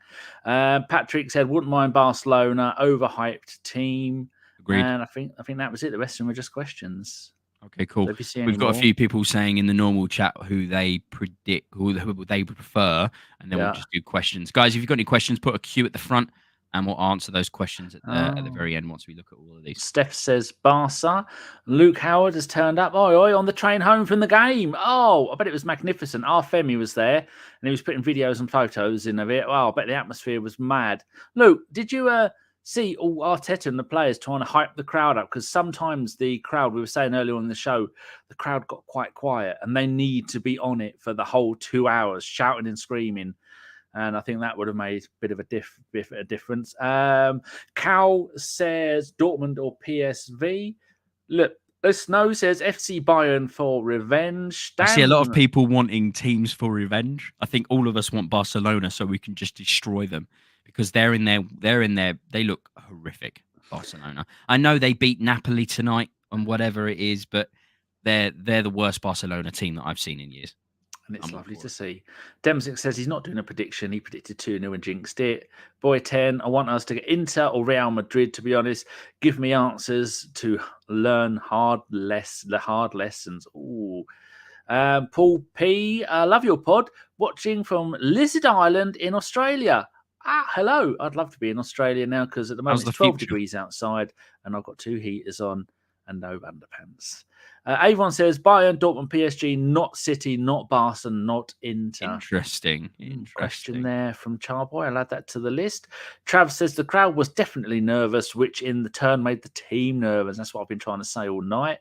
Patrick said, wouldn't mind Barcelona, overhyped team. Agreed. And I think that was it. The rest of them were just questions. Okay, cool. So we've got a few people saying in the normal chat who they predict, who they prefer, and then we'll just do questions. Guys, if you've got any questions, put a Q at the front, and we'll answer those questions at the very end once we look at all of these. Steph says Barca. Luke Howard has turned up. Oi, on the train home from the game. Oh, I bet it was magnificent. Our Femi was there, and he was putting videos and photos in of it. Wow, I bet the atmosphere was mad. Luke, did you see all Arteta and the players trying to hype the crowd up? Because sometimes the crowd, we were saying earlier on in the show, the crowd got quite quiet, and they need to be on it for the whole 2 hours, shouting and screaming. And I think that would have made a bit of a difference. Cal says Dortmund or PSV. Look, the Snow says FC Bayern for revenge. I see a lot of Dan- people wanting teams for revenge. I think all of us want Barcelona so we can just destroy them because they look horrific, Barcelona. I know they beat Napoli tonight and whatever it is, but they're the worst Barcelona team that I've seen in years. And it's lovely to see. Demsic says he's not doing a prediction. He predicted 2-0 and jinxed it. Boy 10, I want us to get Inter or Real Madrid, to be honest. Give me answers to learn the hard lessons. Ooh. Paul P, I love your pod. Watching from Lizard Island in Australia. Hello. I'd love to be in Australia now because at the moment it's 12 degrees outside and I've got 2 heaters on and no underpants. Avon says Bayern, Dortmund, PSG, not City, not Barca, not Inter. Interesting. Question there from Charboy. I'll add that to the list. Trav says the crowd was definitely nervous, which in the turn made the team nervous. That's what I've been trying to say all night.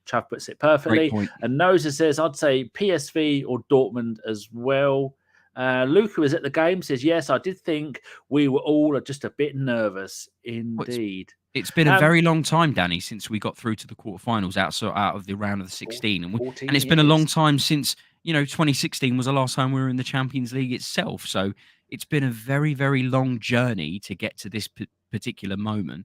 Trav puts it perfectly. And Noza says, I'd say PSV or Dortmund as well. Luca is at the game, says, yes, I did think we were all just a bit nervous indeed. It's been a very long time, Danny, since we got through to the quarterfinals out of the round of the 16. And it's been a long time since, 2016 was the last time we were in the Champions League itself. So it's been a very, very long journey to get to this particular moment.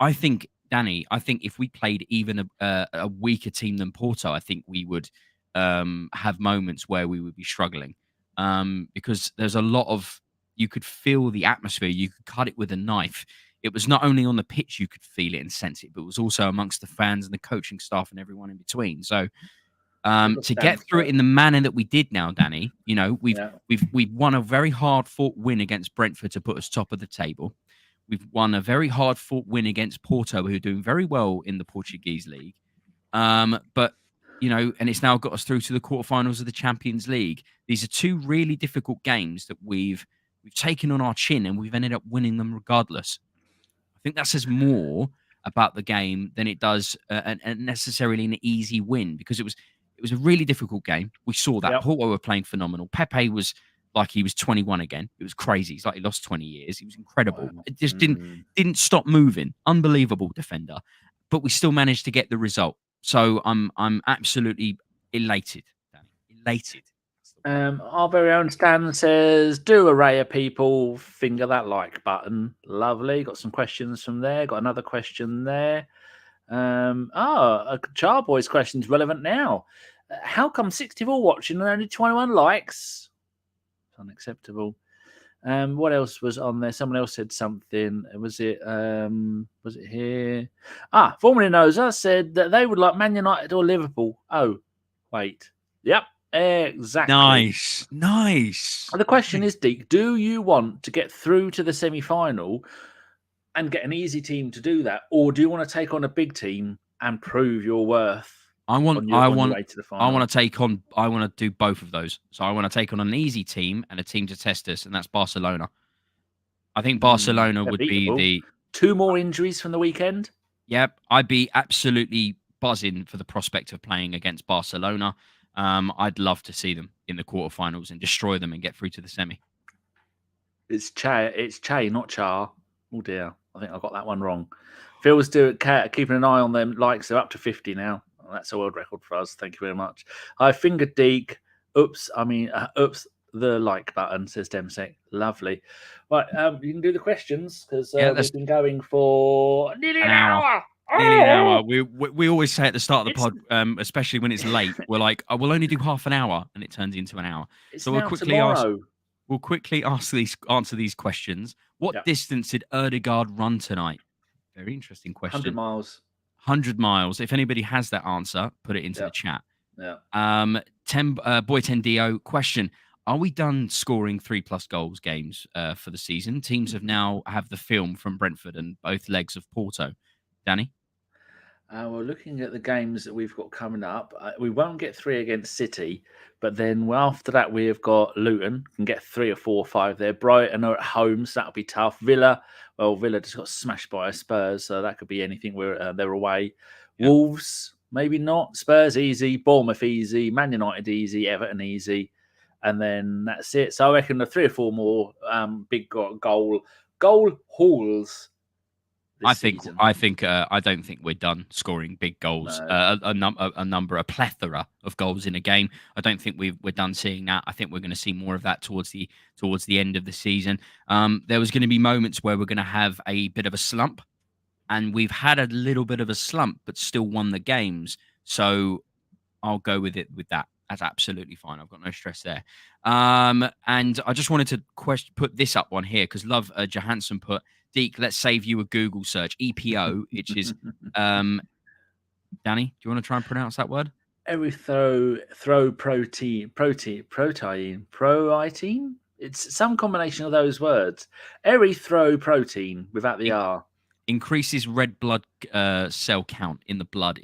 I think, Danny, if we played even a weaker team than Porto, I think we would have moments where we would be struggling. Because there's a lot of, you could feel the atmosphere, you could cut it with a knife. It was not only on the pitch you could feel it and sense it, but it was also amongst the fans and the coaching staff and everyone in between. So to get through it in the manner that we did now, Danny, we've won a very hard-fought win against Brentford to put us top of the table. We've won a very hard-fought win against Porto, who are doing very well in the Portuguese league. But and it's now got us through to the quarterfinals of the Champions League. These are 2 really difficult games that we've taken on our chin, and we've ended up winning them regardless. I think that says more about the game than it does necessarily an easy win, because it was a really difficult game. We saw that. Porto were playing phenomenal. Pepe was like he was 21 again. It was crazy. He's like he lost 20 years. He was incredible. Wow. It just didn't stop moving. Unbelievable defender. But we still managed to get the result. So I'm absolutely elated, Danny. Elated. Our very own Stan says, do a Raya people finger that like button. Lovely. Got some questions from there. Got another question there. A Charboy's question is relevant now. How come 64 watching and only 21 likes? It's unacceptable. What else was on there? Someone else said something. Was it here? Formerly Noza said that they would like Man United or Liverpool. Oh, wait. Yep. Exactly. Nice. The question is, Deac, do you want to get through to the semi-final and get an easy team to do that, or do you want to take on a big team and prove your worth? I want to do both of those. So I want to take on an easy team and a team to test us, and that's Barcelona. I think Barcelona would be the 2 more injuries from the weekend. Yep, I'd be absolutely buzzing for the prospect of playing against Barcelona. I'd love to see them in the quarterfinals and destroy them and get through to the semi. It's Che, not Char. Oh dear, I think I got that one wrong. Phil's keeping an eye on them likes. They're up to 50 now. That's a world record for us. Thank you very much. I fingered Deac. Oops, the like button, says Demsek. Lovely. Right, you can do the questions because we've been going for nearly an hour. Nearly an hour. We always say at the start of the pod, especially when it's late, we're like, we'll only do half an hour, and it turns into an hour. So we'll quickly answer these questions. What distance did Odegaard run tonight? Very interesting question. 100 miles. 100 miles. If anybody has that answer, put it into the chat. Yeah. Boy 10DO question. Are we done scoring 3+ goals games for the season? Teams have the film from Brentford and both legs of Porto. Danny? We're looking at the games that we've got coming up. We won't get 3 against City, but then after that we have got Luton. Can get 3 or 4 or 5 there. Brighton are at home, so that'll be tough. Villa just got smashed by Spurs, so that could be anything. They're away. Yep. Wolves, maybe not. Spurs easy. Bournemouth easy. Man United easy. Everton easy. And then that's it. So I reckon the 3 or 4 more big goal hauls this season. I don't think we're done scoring big goals. No. A plethora of goals in a game. I don't think we're done seeing that. I think we're going to see more of that towards the end of the season. There was going to be moments where we're going to have a bit of a slump, and we've had a little bit of a slump, but still won the games. So I'll go with that. That's absolutely fine. I've got no stress there. And I just wanted to put this up one here because Love Johansson put, Deac, let's save you a Google search. EPO, which is, Danny, do you want to try and pronounce that word? Erythroprotein. It's some combination of those words. Erythroprotein without the R. Increases red blood cell count in the blood,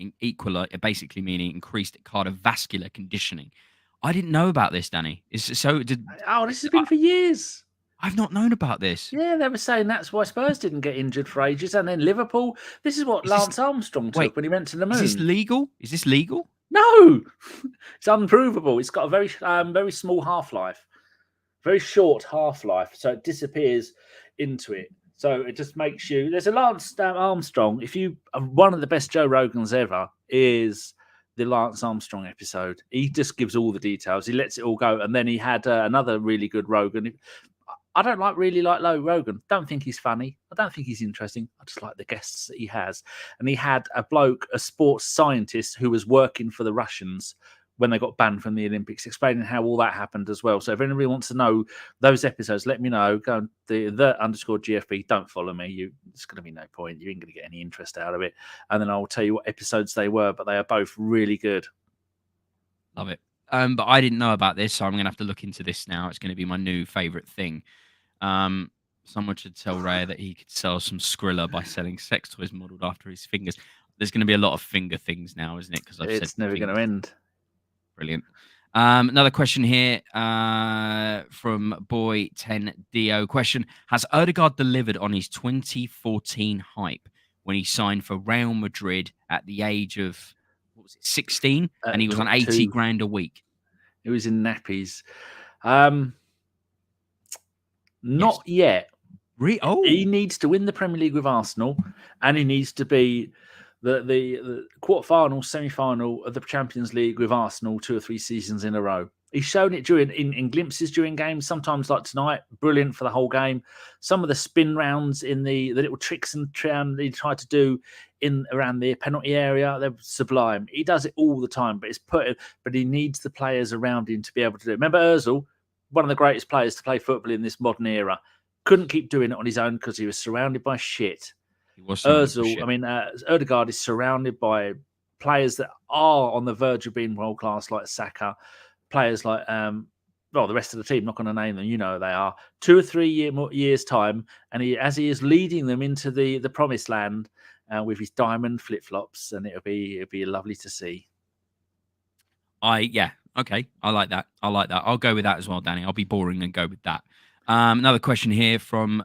basically meaning increased cardiovascular conditioning. I didn't know about this, Danny. This has been for years. I've not known about this. Yeah, they were saying that's why Spurs didn't get injured for ages, and then Liverpool. This is what Lance Armstrong took when he went to the moon. Is this legal? No, it's unprovable. It's got a very small half-life, very short half-life, so it disappears into it. So it just makes you. There's a Lance Armstrong. One of the best Joe Rogans ever is the Lance Armstrong episode. He just gives all the details. He lets it all go, and then he had another really good Rogan. I don't really like Rogan. Don't think he's funny. I don't think he's interesting. I just like the guests that he has. And he had a sports scientist who was working for the Russians when they got banned from the Olympics, explaining how all that happened as well. So if anybody wants to know those episodes, let me know. Go on the_GFB. Don't follow me. It's going to be no point. You ain't going to get any interest out of it. And then I'll tell you what episodes they were, but they are both really good. Love it. But I didn't know about this, so I'm going to have to look into this now. It's going to be my new favourite thing. Someone should tell Raya that he could sell some Skrilla by selling sex toys modelled after his fingers. There's going to be a lot of finger things now, isn't it? Because it's never going to end. Brilliant. Another question here from Boy 10 Dio. Question: has Odegaard delivered on his 2014 hype when he signed for Real Madrid at the age of 16, and he was on 80 grand a week? He was in nappies. Not yet. He needs to win the Premier League with Arsenal, and he needs to be the quarterfinal, semi-final of the Champions League with Arsenal 2 or 3 seasons in a row. He's shown it in glimpses during games, sometimes like tonight, brilliant for the whole game. Some of the spin rounds in the little tricks and he tried to do around the penalty area, they're sublime. He does it all the time, but he needs the players around him to be able to do it. Remember Ozil, one of the greatest players to play football in this modern era, couldn't keep doing it on his own because he was surrounded by shit. Odegaard is surrounded by players that are on the verge of being world class, like Saka. Players like the rest of the team. Not going to name them. You know they are 2 or 3 years time, and he is leading them into the promised land with his diamond flip flops, and it'll be lovely to see. Okay, I like that. I'll go with that as well, Danny. I'll be boring and go with that. Another question here from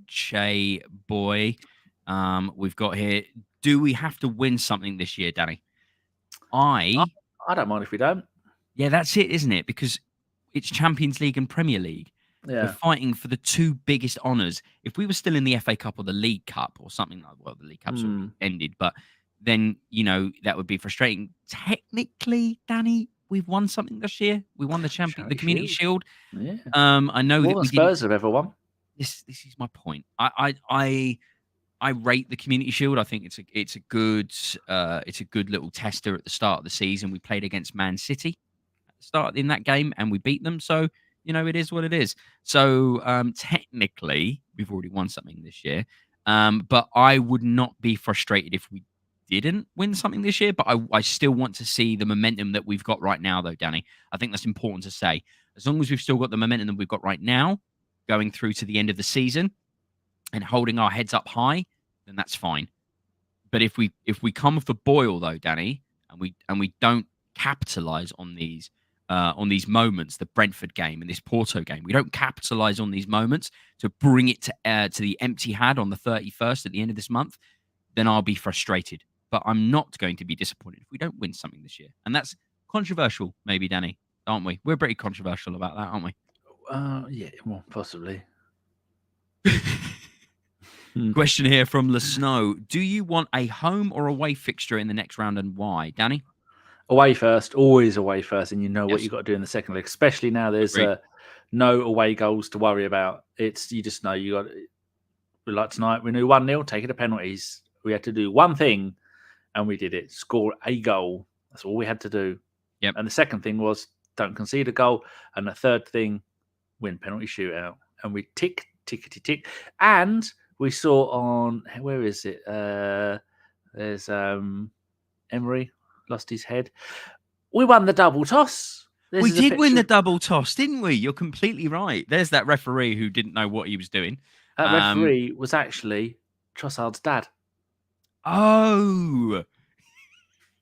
Che Boy. We've got here: do we have to win something this year, Danny? I don't mind if we don't. Yeah, that's it, isn't it? Because it's Champions League and Premier League. Yeah. We're fighting for the 2 biggest honours. If we were still in the FA Cup or the League Cup or something like, the League Cup's already ended, but then, that would be frustrating. Technically, Danny, we've won something this year. We won the Community Shield. Yeah. I know more than Spurs have ever won. This is my point. I rate the Community Shield. I think it's a good little tester at the start of the season. We played against Man City at the start in that game and we beat them. So, it is what it is. So technically, we've already won something this year. But I would not be frustrated if we didn't win something this year. But I still want to see the momentum that we've got right now, though, Danny. I think that's important to say. As long as we've still got the momentum that we've got right now, going through to the end of the season and holding our heads up high, then that's fine. But if we come with a boil, though, Danny, and we don't capitalize on these moments, the Brentford game and this Porto game, we don't capitalize on these moments to bring it to the empty had on the 31st at the end of this month, then I'll be frustrated. But I'm not going to be disappointed if we don't win something this year. And that's controversial, maybe, Danny, aren't we? We're pretty controversial about that, aren't we? Yeah, well, possibly. Question here from Le Snow. Do you want a home or away fixture in the next round and why? Danny? Away first, always away first, and you know what Yes. you've got to do in the second leg, especially now there's Agreed. no away goals to worry about. You just know you got. Like tonight, we knew 1-0, take it to penalties. We had to do one thing, and we did it. Score a goal. That's all we had to do. Yep. And the second thing was don't concede a goal, and the third thing, win penalty shootout. And we tick. And we saw on where is it? There's Emery lost his head. We won the double toss. We did win the double toss, didn't we? You're completely right. There's that referee who didn't know what he was doing. That referee was actually Trossard's dad. Oh.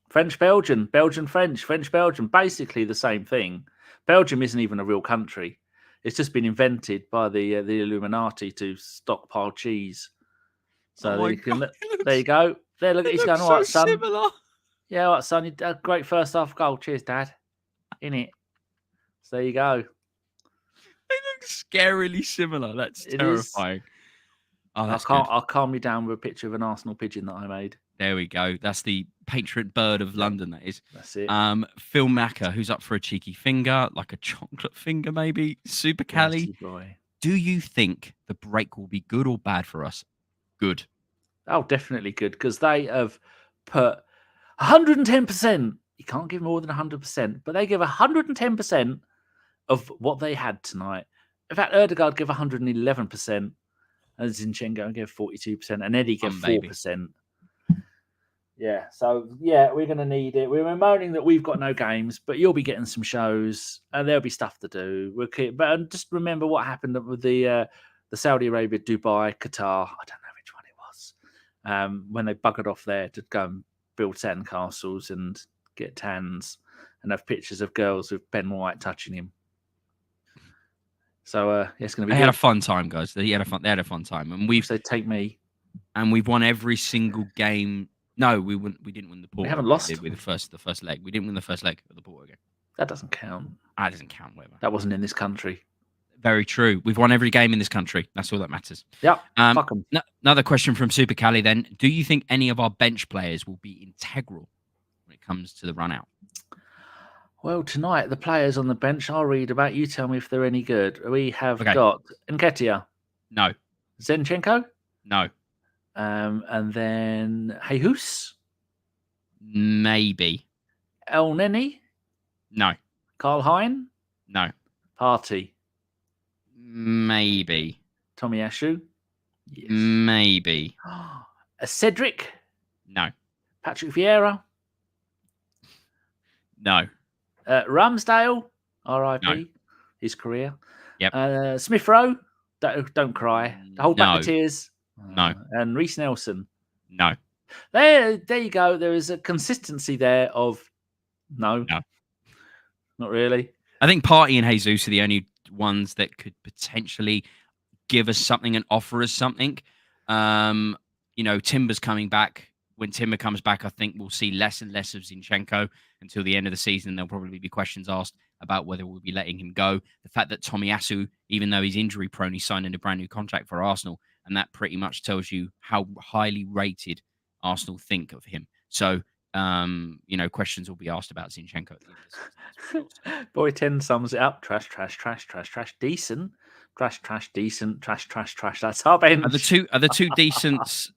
French-Belgian, Belgian-French, French-Belgian, basically the same thing. Belgium isn't even a real country. It's just been invented by the Illuminati to stockpile cheese. So there you go. There, look, he's going, all right, son. Similar. Yeah, all right, son. You did a great first half goal. Cheers, Dad. In it. So there you go. They look scarily similar. That's terrifying. Oh, that's I'll calm you down with a picture of an Arsenal pigeon that I made. There we go. That's the patron bird of London, that is. That's it. Phil Macker, who's up for a cheeky finger, like a chocolate finger maybe. Super Cali. Do you think the break will be good or bad for us? Good. Oh, definitely good, because they have put 110%. You can't give more than 100%, but they give 110% of what they had tonight. In fact, Odegaard gave 111%, and Zinchenko gave 42%, and Eddie gave 4%. Yeah, so yeah, we're going to need it. We're moaning that we've got no games, but you'll be getting some shows, and there'll be stuff to do. But just remember what happened with the Saudi Arabia, Dubai, Qatar. I don't know which one it was. When they buggered off there to go and build sandcastles and get tans and have pictures of girls with Ben White touching him. So it's going to be. They had a fun time, guys. They had a fun time, and we've take me, and we've won every single game. No, we didn't win the Porto. We haven't lost with the first leg. We didn't win the first leg of the Porto game. That doesn't count. That doesn't count, whatever. That wasn't in this country. Very true. We've won every game in this country. That's all that matters. Yeah. Fuck them. Another question from Super Cali then. Do you think any of our bench players will be integral when it comes to the run out? Well, tonight, the players on the bench I'll read about. You tell me if they're any good. We have got Nketiah. No. Zinchenko? No. And then Jesus? Maybe. El Neni? No. Karl Hein? No. Partey? Maybe. Tomiyasu? Yes. Maybe. Cedric? No. Patrick Vieira? No. Ramsdale? R.I.P. No. His career. Yep. Smith Rowe? Don't cry. Hold back the tears. No. And Reece Nelson? No. There you go. There is a consistency there of no. Not really. I think Partey and Jesus are the only ones that could potentially give us something and offer us something. Timber's coming back. When Timber comes back, I think we'll see less and less of Zinchenko until the end of the season. There'll probably be questions asked about whether we'll be letting him go. The fact that Tomiyasu, even though he's injury prone, he's signed a brand new contract for Arsenal. And that pretty much tells you how highly rated Arsenal think of him. So, questions will be asked about Zinchenko at the end of the season. Boy 10 sums it up. Trash, decent. Trash, decent. Trash. That's our bench. Are the two decents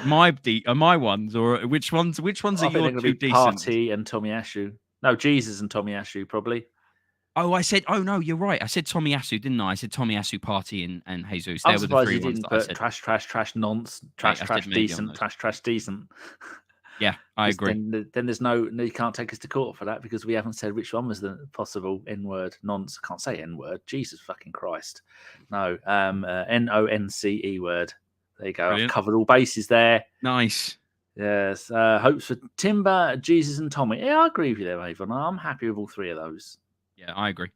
my ones, or which ones are your two decents? Partey and Tomiyasu. No, Jesus and Tomiyasu probably. Oh no, you're right. I said Tomiyasu, didn't I? I said Tomiyasu, Partey, and Jesus. I'm surprised you didn't put trash, nonce, trash, decent, trash, decent. Yeah, I agree. Then there's no, you can't take us to court for that because we haven't said which one was the possible N-word. Nonce, I can't say N-word. Jesus fucking Christ. No, Nonce word. There you go. Brilliant. I've covered all bases there. Nice. Yes. Hopes for Timber, Jesus, and Tommy. Yeah, I agree with you there, Avon. I'm happy with all three of those. Yeah, I agree.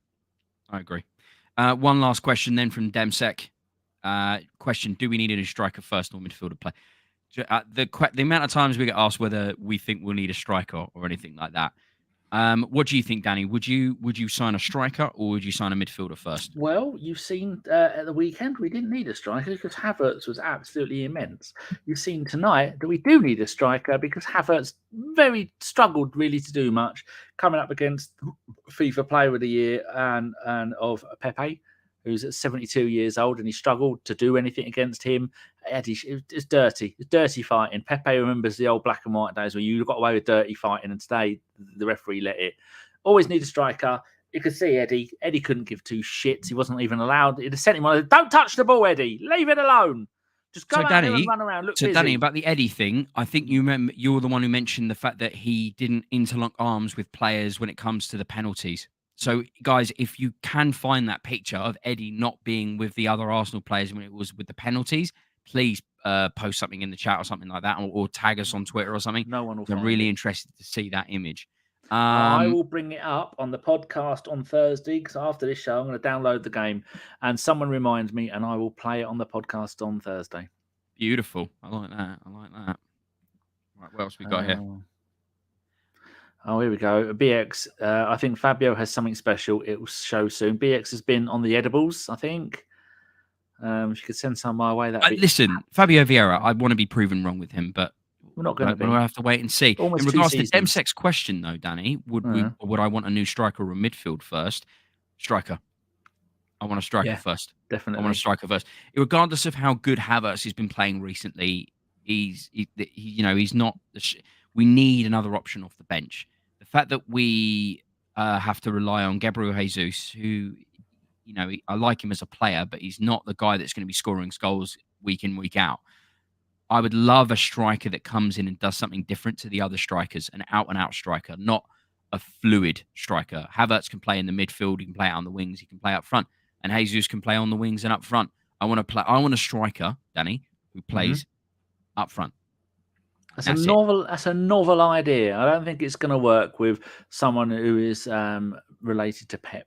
One last question then from Demsek. Question: do we need a striker first or midfielder play? The amount of times we get asked whether we think we'll need a striker or anything like that, What do you think, Danny? Would you sign a striker or would you sign a midfielder first? Well, you've seen at the weekend we didn't need a striker because Havertz was absolutely immense. You've seen tonight that we do need a striker because Havertz very struggled really to do much, coming up against FIFA Player of the Year and of Pepe, who's at 72 years old, and he struggled to do anything against him. Eddie, it's dirty. It's dirty fighting. Pepe remembers the old black and white days where you got away with dirty fighting, and today the referee let it. Always need a striker. You could see Eddie. Eddie couldn't give two shits. He wasn't even allowed. He'd have sent him on. Don't touch the ball, Eddie. Leave it alone. Just go out there and run around. Look busy. Danny, about the Eddie thing, I think you're the one who mentioned the fact that he didn't interlock arms with players when it comes to the penalties. So, guys, if you can find that picture of Eddie not being with the other Arsenal players when it was with the penalties, please post something in the chat or something like that, or tag us on Twitter or something. No one will. I'm really interested to see that image. I will bring it up on the podcast on Thursday because after this show, I'm going to download the game and someone reminds me and I will play it on the podcast on Thursday. Beautiful. I like that. Right, what else we got here? Oh, here we go. BX. I think Fabio has something special. It will show soon. BX has been on the edibles, I think. If you could send some my way, listen, Fabio Vieira, I want to be proven wrong with him, but we're not going to. We'll have to wait and see. Almost in regards to Demsek's question, though, Danny, would I want a new striker or a midfield first? Striker. I want a striker first. Definitely. I want a striker first. Regardless of how good Havertz has been playing recently, he's not. We need another option off the bench. The fact that we have to rely on Gabriel Jesus, who, I like him as a player, but he's not the guy that's going to be scoring goals week in, week out. I would love a striker that comes in and does something different to the other strikers, an out-and-out striker, not a fluid striker. Havertz can play in the midfield, he can play out on the wings, he can play up front, and Jesus can play on the wings and up front. I want a striker, Danny, who plays up front. That's a novel idea. I don't think it's going to work with someone who is related to Pep,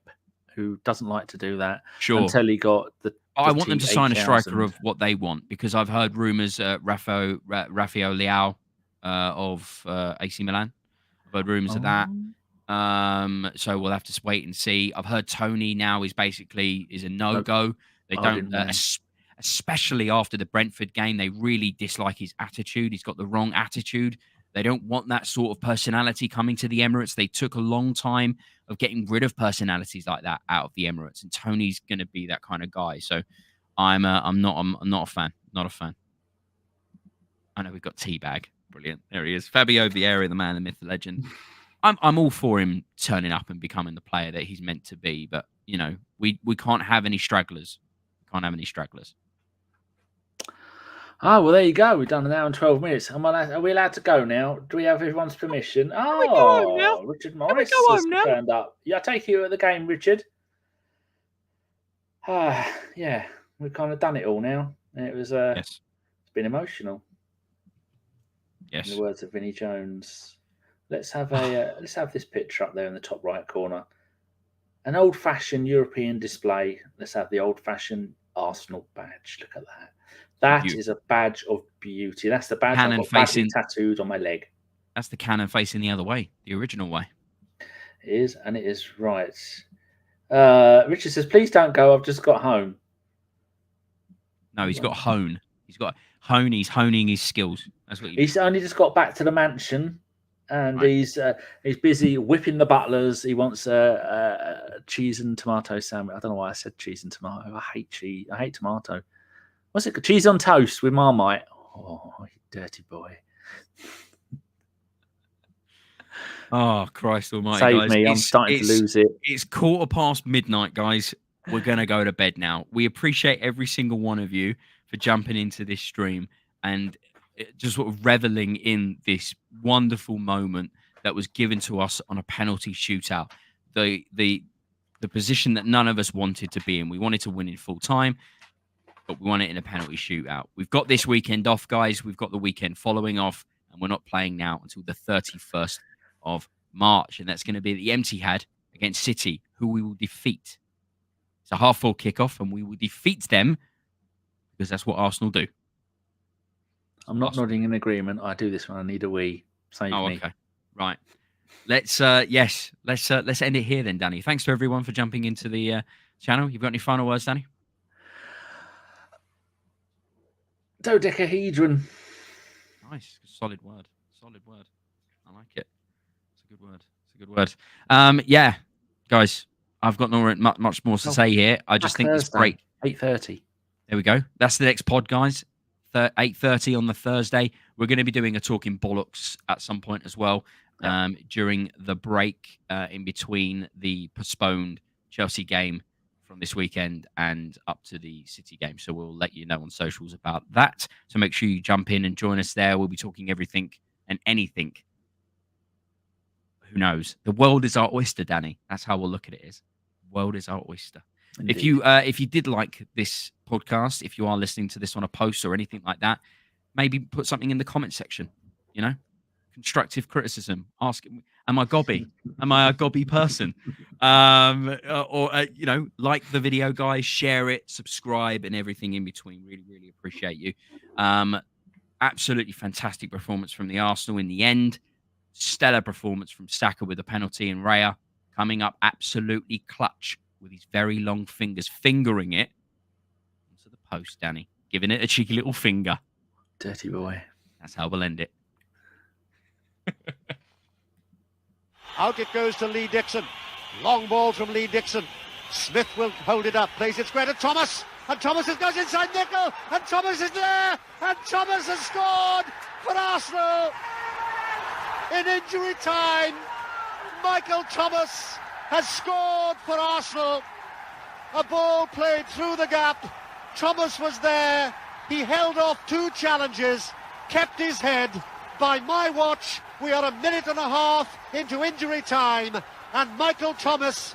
who doesn't like to do that. Sure. Until he got the. I want them to sign a striker of what they want because I've heard rumours. Rafael Leao of AC Milan. I've heard rumours of that. So we'll have to wait and see. I've heard Tony now is a no-go. They don't, especially after the Brentford game, they really dislike his attitude. He's got the wrong attitude. They don't want that sort of personality coming to the Emirates. They took a long time of getting rid of personalities like that out of the Emirates, and Tony's going to be that kind of guy. So I'm not a fan. Not a fan. I know we've got Teabag. Brilliant. There he is. Fabio Vieira, the man, the myth, the legend. I'm all for him turning up and becoming the player that he's meant to be, but we can't have any stragglers. Oh, well, there you go. We've done an hour and 12 minutes. Are we allowed to go now? Do we have everyone's permission? Can we go home now? Richard Morris has turned up. Yeah, I take you at the game, Richard. Yeah, we've kind of done it all now. It was yes. It's been emotional. Yes. In the words of Vinnie Jones. Let's have this picture up there in the top right corner. An old-fashioned European display. Let's have the old-fashioned Arsenal badge. Look at that. That is a badge of beauty. That's the badge I've got badly tattooed on my leg. That's the cannon facing the other way, the original way. It is, and it is right. Richard says, please don't go. I've just got home. No, he's got hone. He's got hone. He's honing his skills. That's what he's only just got back to the mansion. And he's busy whipping the butlers. He wants a cheese and tomato sandwich. I don't know why I said cheese and tomato. I hate cheese. I hate tomato. What's it? Cheese on toast with Marmite. Oh, you dirty boy. Oh, Christ almighty, Save guys. me. I'm starting to lose it. It's midnight, guys. We're going to go to bed now. We appreciate every single one of you for jumping into this stream and just sort of reveling in this wonderful moment that was given to us on a penalty shootout. The position that none of us wanted to be in. We wanted to win in full time, but we won it in a penalty shootout. We've got this weekend off, guys. We've got the weekend following off, and we're not playing now until the 31st of March, and that's going to be the Etihad against City, who we will defeat. It's a half-full kickoff, and we will defeat them because that's what Arsenal do. I'm not nodding in agreement. I do this when I need a wee. Save me. Okay. Right. Let's end it here then, Danny. Thanks to everyone for jumping into the channel. You've got any final words, Danny? Dodecahedron. Nice, solid word. I like it. It's a good word. Yeah, guys, I've got not much more to say here. I just think it's great. 8:30. There we go. That's the next pod, guys. 8:30 on the Thursday. We're going to be doing a Talking Bollocks at some point as well. During the break in between the postponed Chelsea game from this weekend and up to the City game. So we'll let you know on socials about that. So make sure you jump in and join us there. We'll be talking everything and anything. Who knows? The world is our oyster, Danny. That's how we'll look at it. The world is our oyster. Indeed. If you did like this podcast, if you are listening to this on a post or anything like that, maybe put something in the comment section, constructive criticism. Ask, am I gobby? Am I a gobby person? Like the video, guys, share it, subscribe, and everything in between. Really, really appreciate you. Absolutely fantastic performance from the Arsenal in the end. Stellar performance from Saka with a penalty, and Raya coming up absolutely clutch with his very long fingers, fingering it into the post, Danny. Giving it a cheeky little finger. Dirty boy. That's how we'll end it. Out it goes to Lee Dixon. Long ball from Lee Dixon. Smith will hold it up, plays it square to Thomas. And Thomas goes inside Nickel. And Thomas is there. And Thomas has scored for Arsenal. In injury time, Michael Thomas has scored for Arsenal. A ball played through the gap. Thomas was there. He held off two challenges, kept his head. By my watch, we are a minute and a half into injury time, and Michael Thomas